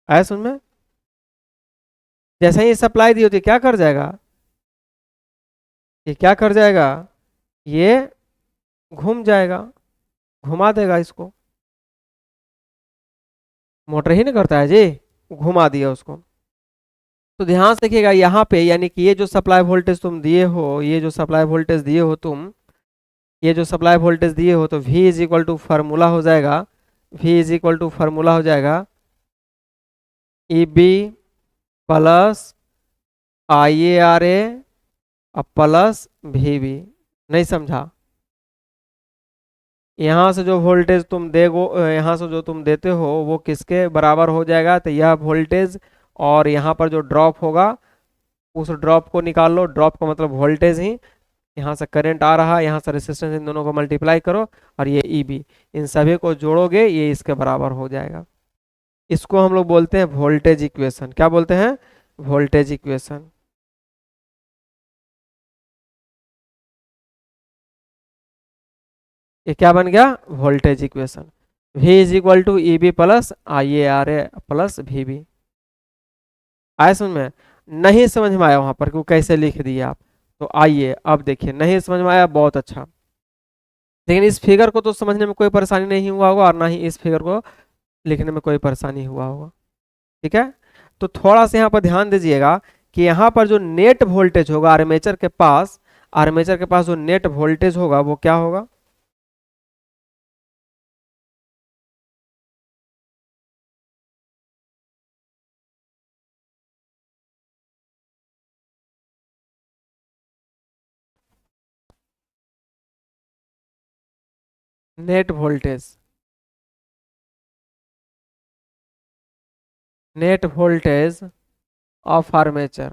आया समझ में? जैसे ही सप्लाई दी होती क्या कर जाएगा, ये क्या कर जाएगा, ये घूम जाएगा, घुमा देगा इसको। मोटर ही नहीं करता है जी, घुमा दिया उसको। तो ध्यान से देखिएगा यहाँ पे, यानी कि ये जो सप्लाई वोल्टेज तुम दिए हो, ये जो सप्लाई वोल्टेज दिए हो तुम, ये जो सप्लाई वोल्टेज दिए हो, तो V is equal to formula हो जाएगा, V is equal to formula हो जाएगा E B plus I A R A plus V B. नहीं समझा? यहाँ से जो वोल्टेज तुम देगो, यहाँ से जो तुम देते हो वो किसके बराबर हो जाएगा, तो यह वोल्टेज और यहाँ पर जो ड्रॉप होगा उस ड्रॉप को निकाल लो। ड्रॉप का मतलब वोल्टेज ही, यहाँ से करंट आ रहा है, यहाँ से रेजिस्टेंस, इन दोनों को मल्टीप्लाई करो और ये ई बी, इन सभी को जोड़ोगे ये इसके बराबर हो जाएगा। इसको हम लोग बोलते हैं वोल्टेज इक्वेशन। क्या बोलते हैं? Voltage equation. ये क्या बन गया? Voltage equation. V is equal to E B plus I A R A plus V B. आए समझ में? नहीं समझ में आया वहां पर कि वो कैसे लिख दिए आप, तो आइए अब देखिए। नहीं समझ में आया, बहुत अच्छा। लेकिन इस फिगर को तो समझने में कोई परेशानी नहीं हुआ होगा और ना ही इस फिगर को लिखने में कोई परेशानी हुआ होगा। ठीक है, तो थोड़ा सा यहाँ पर ध्यान दीजिएगा कि यहाँ पर जो नेट वोल्टेज होगा आर्मेचर के पास, आर्मेचर के पास जो नेट वोल्टेज होगा वो क्या होगा? Net voltage, net voltage of armature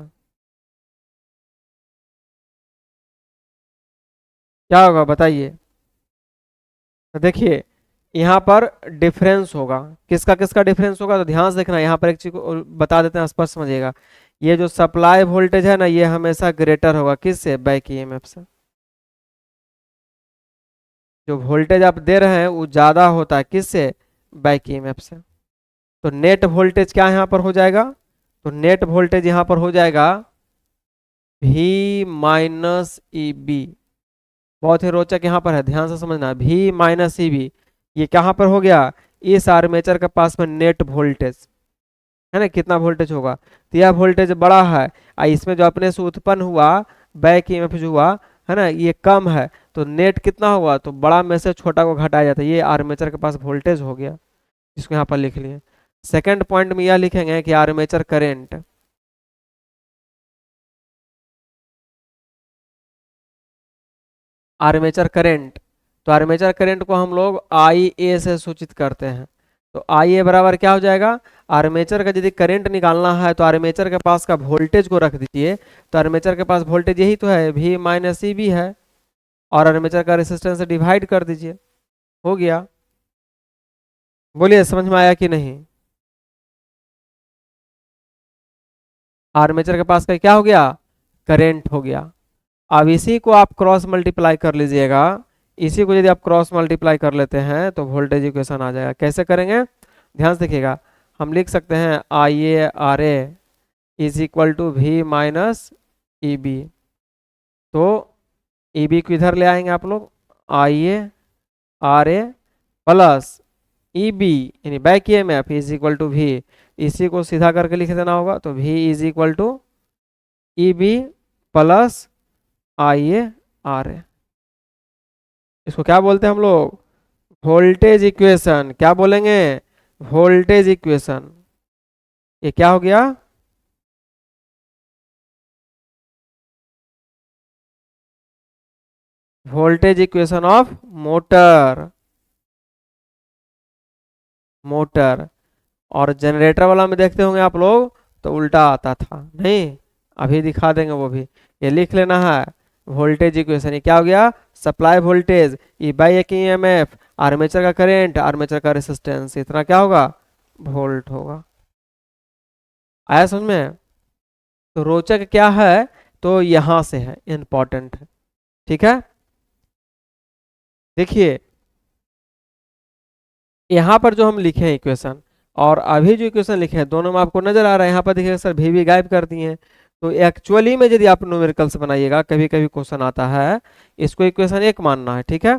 क्या होगा बताइए? तो देखिए यहाँ पर डिफरेंस होगा, किसका किसका डिफरेंस होगा, तो ध्यान से देखना। यहाँ पर एक चीज को बता देते हैं, स्पष्ट समझिएगा। ये जो सप्लाई वोल्टेज है ना, ये हमेशा ग्रेटर होगा किससे? बैक ईएमएफ से। जो वोल्टेज आप दे रहे हैं वो ज्यादा होता है किससे? बैक ईएमएफ से। तो नेट वोल्टेज क्या यहाँ पर हो जाएगा? तो नेट वोल्टेज यहाँ पर हो जाएगा V माइनस ई बी। बहुत ही रोचक यहाँ पर है, ध्यान से समझना। V माइनस ई बी, ये कहाँ पर हो गया? इस आर्मेचर के पास में नेट वोल्टेज है ना, कितना वोल्टेज होगा? तो यह वोल्टेज बड़ा है और इसमें जो अपने से उत्पन्न हुआ बैक ईएमएफ जो हुआ है ना, ये कम है। तो नेट कितना होगा? तो बड़ा में से छोटा को घटाया जाता है। ये आर्मेचर के पास वोल्टेज हो गया, इसको यहाँ पर लिख लिए। सेकंड पॉइंट में यह लिखेंगे कि आर्मेचर करेंट, आर्मेचर करंट, तो आर्मेचर करंट को हम लोग आई ए से सूचित करते हैं। तो आई ए बराबर क्या हो जाएगा? आर्मेचर का यदि करंट निकालना है तो आर्मेचर के पास का वोल्टेज को रख दीजिए। तो आर्मेचर के पास वोल्टेज यही तो है, V माइनस ई बी है, और आर्मेचर का रेजिस्टेंस से डिवाइड कर दीजिए, हो गया। बोलिए समझ में आया कि नहीं? आर्मेचर के पास का क्या हो गया? करंट हो गया। अब इसी को आप क्रॉस मल्टीप्लाई कर लीजिएगा। इसी को यदि आप क्रॉस मल्टीप्लाई कर लेते हैं तो वोल्टेज इक्वेशन आ जाएगा। कैसे करेंगे? ध्यान से देखिएगा। हम लिख सकते हैं I A R A is equal to V minus E B. तो ई बी को इधर ले आएंगे आप लोग, I A R A plus E B यानी back EMF is equal to V। इसी को सीधा करके लिख देना होगा। तो V is equal to E B plus I A R A. इसको क्या बोलते हैं हम लोग? Voltage equation. क्या बोलेंगे? Voltage equation. ये क्या हो गया? Voltage equation of motor, motor. और जनरेटर वाला में देखते होंगे आप लोग तो उल्टा आता था, नहीं? अभी दिखा देंगे वो भी। ये लिख लेना है वोल्टेज इक्वेशन। ये क्या हो गया? सप्लाई वोल्टेज ई बाई एक ईएमएफ, आर्मेचर का करंट, आर्मेचर का रेजिस्टेंस, इतना क्या होगा? वोल्ट होगा। आया समझ में? तो रोचक क्या है? तो यहां से है, इंपॉर्टेंट है। ठीक है, देखिए यहाँ पर जो हम लिखे हैं इक्वेशन और अभी जो इक्वेशन लिखे हैं दोनों में आपको नजर आ रहा है। यहाँ पर देखिए सर वी भी गायब कर दिए हैं। तो एक्चुअली में यदि आप न्यूमेरिकल्स बनाइएगा, कभी कभी क्वेश्चन आता है, इसको इक्वेशन 1 मानना है, ठीक है।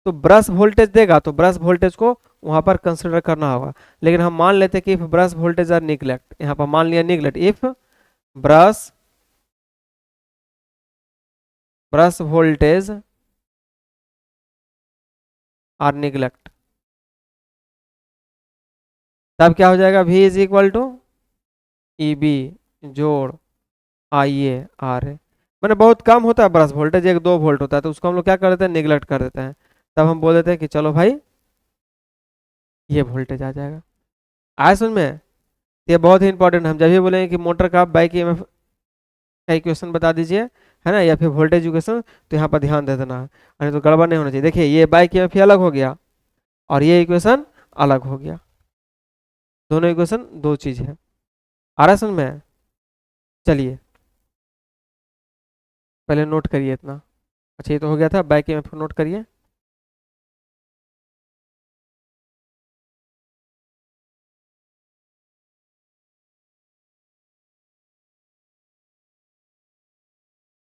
तो ब्रश वोल्टेज देगा तो ब्रश वोल्टेज को वहां पर कंसिडर करना होगा। लेकिन हम मान लेते हैं कि if brush voltage are neglect, यहाँ पर मान लिया neglect, if brush voltage are neglect, तब क्या हो जाएगा, V is equal to E B जोड़ आई ए आर ए। मैंने बहुत कम होता है ब्रश वोल्टेज, 1-2 वोल्ट होता है, तो उसको हम लोग क्या कर देते हैं, निगलेक्ट कर देते हैं। तब हम बोल देते हैं कि चलो भाई ये वोल्टेज आ जाएगा। आया समझ में? ये बहुत ही इंपॉर्टेंट है। हम जब भी बोलेंगे कि मोटर का बाइक ईएमएफ का इक्वेशन बता दीजिए, है ना, या फिर वोल्टेज इक्वेशन, तो यहाँ पर ध्यान दे देना है, नहीं तो गड़बड़ नहीं होना चाहिए। देखिए ये बाइक ईएमएफ अलग हो गया और ये इक्वेशन अलग हो गया, दोनों इक्वेशन दो चीज है। आ रहा है समझ में? चलिए पहले नोट करिए इतना। अच्छा ये तो हो गया था, बाइक ईएमएफ नोट करिए।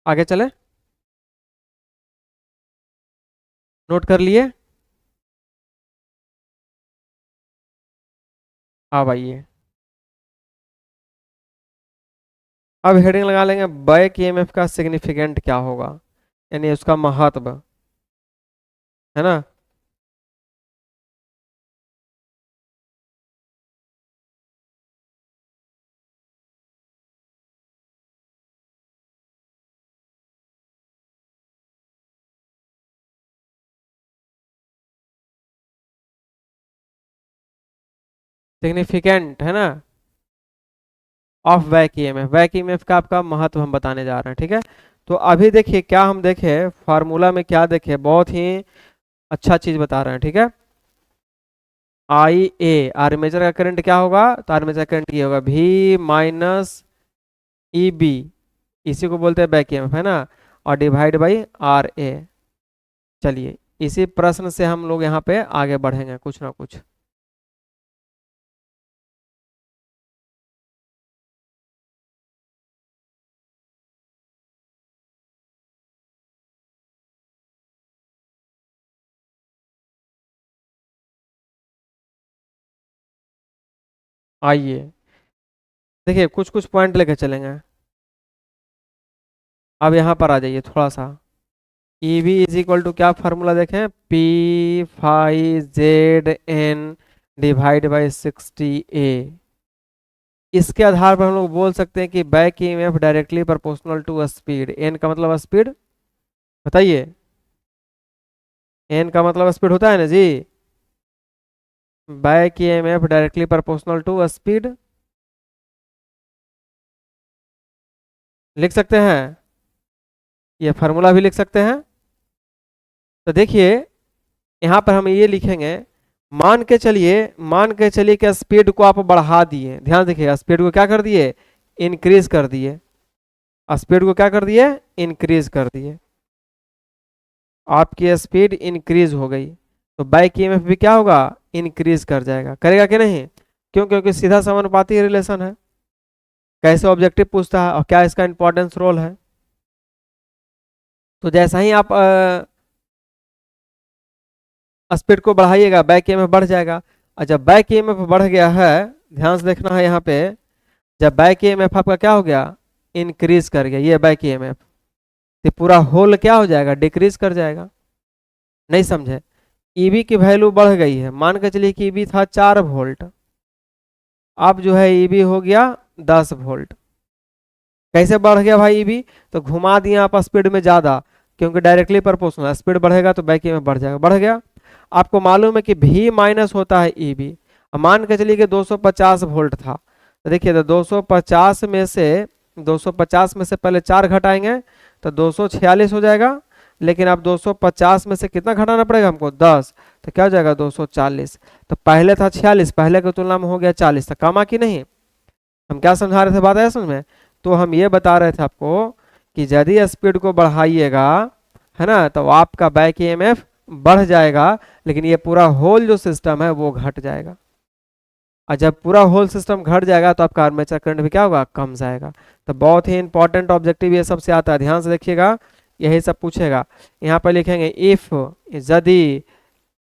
आगे चले, नोट कर लिए? अब आइए, अब हेडिंग लगा लेंगे बैक ईएमएफ का सिग्निफिकेंट क्या होगा, यानी उसका महत्व, है ना। सिग्निफिकेंट है ना of back EMF, back EMF का आपका महत्व हम बताने जा रहे हैं, ठीक है। तो अभी देखिए क्या हम देखे फार्मूला में, क्या देखे, बहुत ही अच्छा चीज बता रहे हैं, ठीक है। आई ए आर्मेचर का करंट क्या होगा, तो आर्मेचर करंट ये होगा V माइनस ई बी, इसी को बोलते हैं बैक ईएमएफ, है ना, और डिवाइड बाई आर ए। चलिए इसी प्रश्न से हम लोग यहाँ पे आगे बढ़ेंगे कुछ ना कुछ। आइए देखिए कुछ कुछ पॉइंट लेके चलेंगे। अब यहाँ पर आ जाइए थोड़ा सा, E V is equal to क्या फार्मूला देखें, P5ZN डिवाइड बाई 60A। इसके आधार पर हम लोग बोल सकते हैं कि back EMF directly proportional to speed. N का मतलब स्पीड, बताइए, एन का मतलब स्पीड होता है ना जी। Back EMF directly proportional to speed, लिख सकते हैं, ये फार्मूला भी लिख सकते हैं। तो देखिए यहाँ पर हम ये लिखेंगे, मान के चलिए कि स्पीड को आप बढ़ा दिए, ध्यान देखिए स्पीड को क्या कर दिए, इंक्रीज कर दिए, स्पीड को क्या कर दिए, इंक्रीज कर दिए, आपकी स्पीड इंक्रीज हो गई, तो बैक ईएमएफ भी क्या होगा, इंक्रीज कर जाएगा, करेगा कि नहीं, क्यों, क्योंकि सीधा समानुपाती रिलेशन है। कैसे ऑब्जेक्टिव पूछता है और क्या इसका इंपॉर्टेंस रोल है। तो जैसा ही आप स्पीड को बढ़ाइएगा बैक ईएमएफ बढ़ जाएगा, और जब बैक ईएमएफ बढ़ गया है, ध्यान से देखना है यहाँ पे, जब बैक ईएमएफ आपका क्या हो गया, इंक्रीज कर गया, ये बैक ईएमएफ, तो पूरा होल क्या हो जाएगा, डिक्रीज कर जाएगा। नहीं समझे, ईबी की वैल्यू बढ़ गई है, मान के चलिए कि ईबी था 4 वोल्ट, अब जो है ईबी हो गया 10 वोल्ट। कैसे बढ़ गया भाई ईबी, तो घुमा दिया आप स्पीड में ज्यादा, क्योंकि डायरेक्टली प्रोपोर्शनल, स्पीड बढ़ेगा तो बैक ईएमएफ बढ़ जाएगा, बढ़ गया। आपको मालूम है कि V माइनस होता है ईबी, मान के चलिए कि 250 वोल्ट था, तो देखिए तो 250 में से पहले 4 घटाएंगे तो 246 हो जाएगा, लेकिन अब 250 में से कितना घटाना पड़ेगा हमको, 10, तो क्या हो जाएगा 240। तो पहले था 46, पहले की तुलना में हो गया 40, तो कमा कि नहीं। हम क्या समझा रहे थे, बात आया समझ में। तो हम ये बता रहे थे आपको कि यदि स्पीड को बढ़ाइएगा, है ना, तो आपका बैक ईएमएफ बढ़ जाएगा, लेकिन ये पूरा होल जो सिस्टम है वो घट जाएगा। और जब पूरा होल सिस्टम घट जाएगा तो आपका आर्मेचर करंट भी क्या होगा, कम जाएगा। तो बहुत ही इंपॉर्टेंट ऑब्जेक्टिव ये सबसे आता है, ध्यान से देखिएगा, यही सब पूछेगा। यहाँ पर लिखेंगे इफ, यदि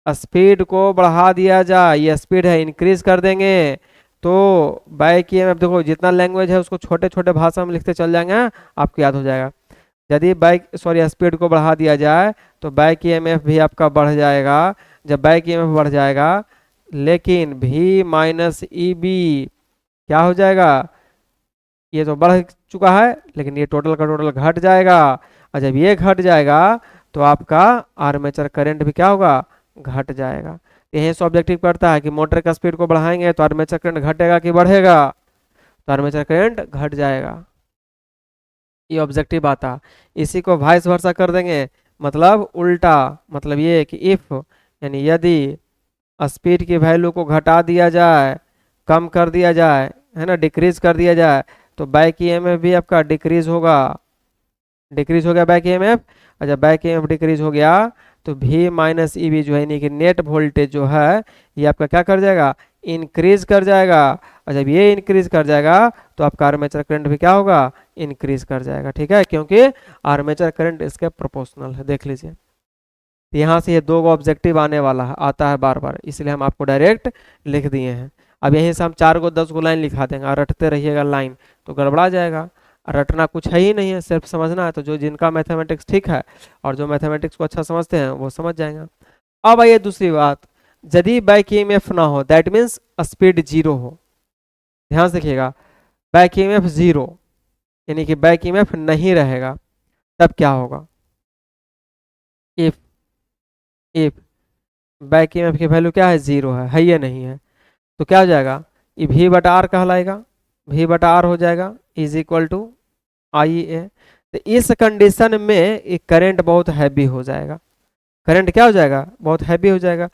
स्पीड को बढ़ा दिया जाए, ये स्पीड है इंक्रीज कर देंगे तो बाइक ईएमएफ, देखो जितना लैंग्वेज है उसको छोटे छोटे भाषा में लिखते चल जाएंगे, आपको याद हो जाएगा। यदि स्पीड को बढ़ा दिया जाए तो बाइक ईएमएफ भी आपका बढ़ जाएगा। जब बाइक ईएमएफ बढ़ जाएगा लेकिन V माइनस ई बी क्या हो जाएगा, ये तो बढ़ चुका है लेकिन ये टोटल का टोटल घट जाएगा। और जब ये घट जाएगा तो आपका आर्मेचर करंट भी क्या होगा, घट जाएगा। यही से ऑब्जेक्टिव करता है कि मोटर का स्पीड को बढ़ाएंगे तो आर्मेचर करंट घटेगा कि बढ़ेगा, तो आर्मेचर करंट घट जाएगा, ये ऑब्जेक्टिव आता। इसी को वाइस वर्सा कर देंगे, मतलब उल्टा, मतलब ये कि इफ यानी यदि स्पीड की वैल्यू को घटा दिया जाए, कम कर दिया जाए, है ना, डिक्रीज कर दिया जाए, तो बैक ईएमएफ भी आपका डिक्रीज होगा। डिक्रीज हो गया बैक ईएमएफ, और जब बैक ईएमएफ डिक्रीज हो गया तो V माइनस ई बी जो है यानी कि नेट वोल्टेज जो है ये आपका क्या कर जाएगा, इंक्रीज कर जाएगा। और जब ये इंक्रीज कर जाएगा तो आपका आर्मेचर करंट भी क्या होगा, इंक्रीज कर जाएगा। ठीक है, क्योंकि आर्मेचर करंट इसके प्रोपोर्शनल है, देख लीजिए। यहाँ से ये दो ऑब्जेक्टिव आने वाला है, आता है बार बार, इसलिए हम आपको डायरेक्ट लिख दिए हैं। अब यहीं से हम 4 को 10 को लाइन लिखा देंगे और रटते रहिएगा लाइन, तो गड़बड़ा जाएगा। रटना कुछ है ही नहीं है, सिर्फ समझना है। तो जो जिनका मैथमेटिक्स ठीक है और जो मैथमेटिक्स को अच्छा समझते हैं वो समझ जाएंगे। अब आइए दूसरी बात, यदि बैक ईएमएफ ना हो, दैट मीन्स स्पीड जीरो हो। ध्यान से देखिएगा, बैक ईएमएफ जीरो यानी कि बैक ईएमएफ नहीं रहेगा, तब क्या होगा, इफ इफ बैक ईएमएफ की वैल्यू क्या है, जीरो है या नहीं है, तो क्या हो जाएगा, ये V बटा आर कहलाएगा, V बटा आर हो जाएगा इज इक्वल टू आई ए। तो इस कंडीशन में एक करंट बहुत हैवी हो जाएगा, करंट क्या हो जाएगा, बहुत हैवी हो जाएगा।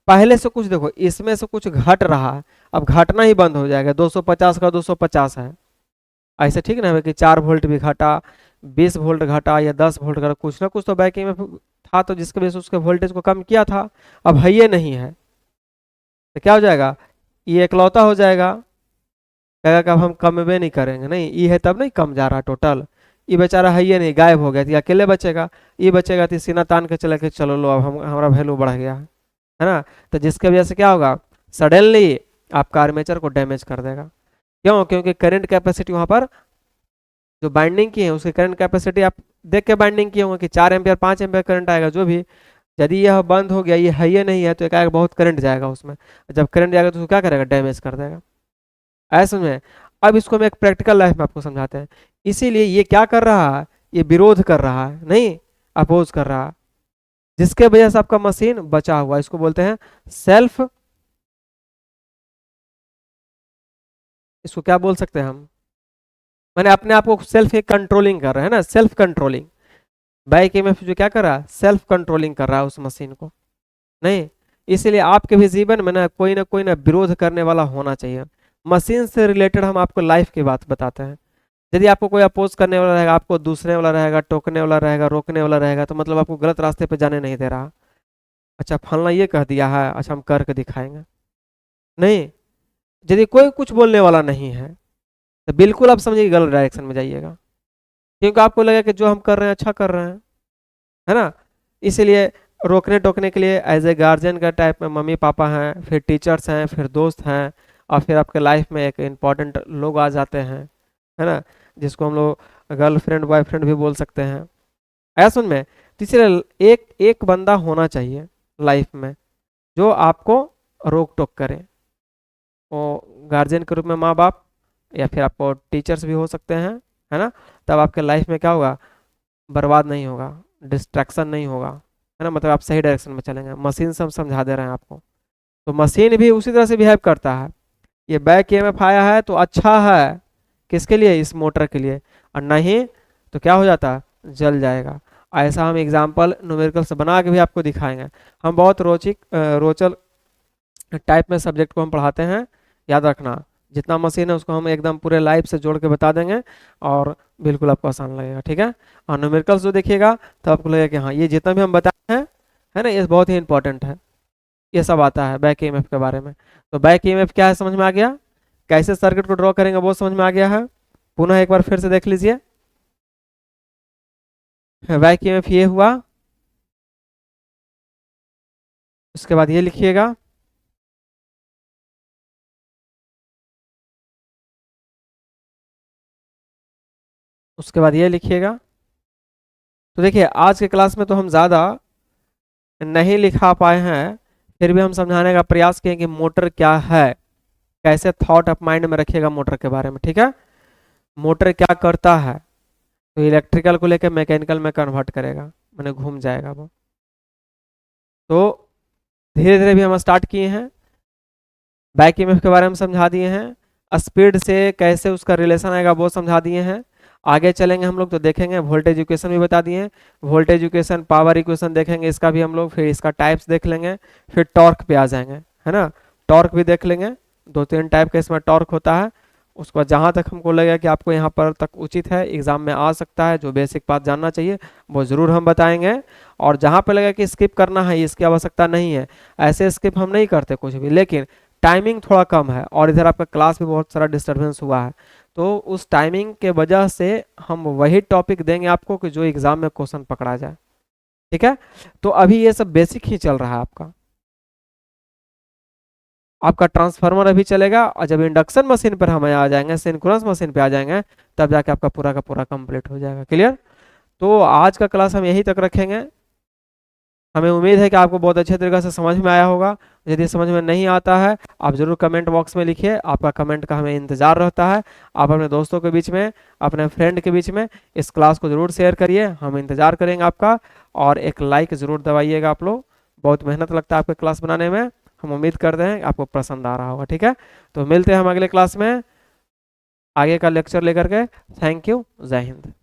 पहले से कुछ देखो, इसमें से कुछ घट रहा है, अब घटना ही बंद हो जाएगा। 250 का 250 है, ऐसे ठीक ना है कि 4 वोल्ट भी घटा, 20 वोल्ट घटा या 10 वोल्ट घटा, कुछ ना कुछ तो बैकिंग में था, तो जिसके वजह से उसके वोल्टेज को कम किया था। अब है ये नहीं है तो क्या हो जाएगा, ये इकलौता हो जाएगा, कहेगा कि अब हम कम भी नहीं करेंगे, नहीं ये है तब नहीं कम जा रहा टोटल, ये बेचारा है ये नहीं, गायब हो गया, तो अकेले बचेगा, ये बचेगा तो सीना तान के चले के चलो लो अब हम हमारा वैल्यू बढ़ गया है ना। तो जिसके वजह से क्या होगा, सडनली आपका आर्मेचर को डैमेज कर देगा। क्यों, क्योंकि करंट कैपेसिटी वहां पर जो बाइंडिंग की है उसकी करंट कैपेसिटी आप देख के बाइंडिंग किए होंगे कि 4 एम्पियर 5 एम्पियर करंट आएगा जो भी, यदि यह बंद हो गया, ये है ये नहीं है, तो एक बहुत करंट जाएगा उसमें, जब करंट जाएगा तो उसको क्या करेगा, डैमेज कर देगा। ऐसा में अब इसको हम एक प्रैक्टिकल लाइफ में आपको समझाते हैं। इसीलिए ये क्या कर रहा है, ये विरोध कर रहा है, नहीं अपोज कर रहा है, जिसके वजह से आपका मशीन बचा हुआ, इसको बोलते हैं सेल्फ, इसको क्या बोल सकते हैं हम, मैंने अपने आप को सेल्फ कंट्रोलिंग कर रहे हैं ना, सेल्फ कंट्रोलिंग। बैक ईएमएफ जो क्या कर रहा है, सेल्फ कंट्रोलिंग कर रहा है उस मशीन को, नहीं। इसीलिए आपके भी जीवन में ना कोई ना विरोध करने वाला होना चाहिए। मशीन से रिलेटेड हम आपको लाइफ की बात बताते हैं। यदि आपको कोई अपोज करने वाला रहेगा, आपको दूसरे वाला रहेगा, टोकने वाला रहेगा, रोकने वाला रहेगा, तो मतलब आपको गलत रास्ते पे जाने नहीं दे रहा। अच्छा फलना ये कह दिया है, अच्छा हम करके दिखाएंगे, नहीं। यदि कोई कुछ बोलने वाला नहीं है तो बिल्कुल आप समझिए गलत डायरेक्शन में जाइएगा, क्योंकि आपको लगेगा कि जो हम कर रहे हैं अच्छा कर रहे हैं, है ना। इसीलिए रोकने टोकने के लिए एज ए गार्जियन का टाइप में मम्मी पापा हैं, फिर टीचर्स हैं, फिर दोस्त हैं, और फिर आपके लाइफ में एक इम्पॉर्टेंट लोग आ जाते हैं, है ना, जिसको हम लोग गर्लफ्रेंड बॉयफ्रेंड भी बोल सकते हैं। ऐसा में तीसरे एक एक बंदा होना चाहिए लाइफ में जो आपको रोक टोक करे, वो गार्जियन के रूप में माँ बाप, या फिर आपको टीचर्स भी हो सकते हैं, है ना। तब आपके लाइफ में क्या होगा, बर्बाद नहीं होगा, डिस्ट्रैक्शन नहीं होगा, है ना, मतलब आप सही डायरेक्शन में चलेंगे। मशीन से हम समझा दे रहे हैं आपको, तो मशीन भी उसी तरह से बिहेव करता है। ये बैक ईएमएफ आया है तो अच्छा है, किसके लिए, इस मोटर के लिए, और नहीं तो क्या हो जाता है, जल जाएगा। ऐसा हम एग्जाम्पल न्यूमेरिकल से बना के भी आपको दिखाएंगे। हम बहुत रोचक टाइप में सब्जेक्ट को हम पढ़ाते हैं, याद रखना। जितना मशीन है उसको हम एकदम पूरे लाइफ से जोड़ के बता देंगे और बिल्कुल आपको आसान लगेगा, ठीक है। और न्यूमेरिकल्स जो देखिएगा तो आपको लगेगा कि हाँ ये जितना भी हम बताए हैं, है ना, ये बहुत ही इंपॉर्टेंट है। ये सब आता है बैक ईएमएफ के बारे में। तो बैक ईएमएफ क्या है समझ में आ गया, कैसे सर्किट को ड्रॉ करेंगे वो समझ में आ गया है। पुनः एक बार फिर से देख लीजिए, बैक ईएमएफ ये हुआ, उसके बाद ये लिखिएगा, उसके बाद ये लिखिएगा। तो देखिए आज के क्लास में तो हम ज़्यादा नहीं लिखा पाए हैं, फिर भी हम समझाने का प्रयास किए कि मोटर क्या है, कैसे थॉट ऑफ माइंड में रखिएगा मोटर के बारे में, ठीक है। मोटर क्या करता है, तो इलेक्ट्रिकल को लेकर मैकेनिकल में कन्वर्ट करेगा, मैंने घूम जाएगा वो। तो धीरे धीरे भी हम स्टार्ट किए हैं, बैक ईएमएफ के बारे में समझा दिए हैं, स्पीड से कैसे उसका रिलेशन आएगा वो समझा दिए हैं। आगे चलेंगे हम लोग तो देखेंगे, वोल्टेज इक्वेशन भी बता दिए हैं, वोल्टेज इक्वेशन पावर इक्वेशन देखेंगे इसका भी हम लोग, फिर इसका टाइप्स देख लेंगे, फिर टॉर्क पे आ जाएंगे, है ना। टॉर्क भी देख लेंगे, 2-3 टाइप का इसमें टॉर्क होता है। उसके बाद जहाँ तक हमको लगेगा कि आपको यहाँ पर तक उचित है, एग्जाम में आ सकता है, जो बेसिक बात जानना चाहिए वो ज़रूर हम बताएंगे। और जहाँ पे लगेगा कि स्किप करना है, इसकी आवश्यकता नहीं है, ऐसे स्किप हम नहीं करते कुछ भी, लेकिन टाइमिंग थोड़ा कम है और इधर आपका क्लास भी बहुत सारा डिस्टर्बेंस हुआ है, तो उस टाइमिंग के वजह से हम वही टॉपिक देंगे आपको कि जो एग्जाम में क्वेश्चन पकड़ा जाए, ठीक है। तो अभी ये सब बेसिक ही चल रहा है आपका, आपका ट्रांसफार्मर अभी चलेगा, और जब इंडक्शन मशीन पर हम आ जाएंगे, सिंक्रोनस मशीन पे आ जाएंगे, तब जाके आपका पूरा का पूरा कंप्लीट हो जाएगा। क्लियर। तो आज का क्लास हम यहीं तक रखेंगे, हमें उम्मीद है कि आपको बहुत अच्छे तरीके से समझ में आया होगा। यदि समझ में नहीं आता है आप ज़रूर कमेंट बॉक्स में लिखिए, आपका कमेंट का हमें इंतज़ार रहता है। आप अपने दोस्तों के बीच में, अपने फ्रेंड के बीच में इस क्लास को ज़रूर शेयर करिए, हम इंतज़ार करेंगे आपका। और एक लाइक ज़रूर दबाइएगा आप लोग, बहुत मेहनत लगता है आपके क्लास बनाने में, हम उम्मीद करते हैं आपको पसंद आ रहा होगा, ठीक है। तो मिलते हैं हम अगले क्लास में आगे का लेक्चर लेकर के। थैंक यू, जय हिंद।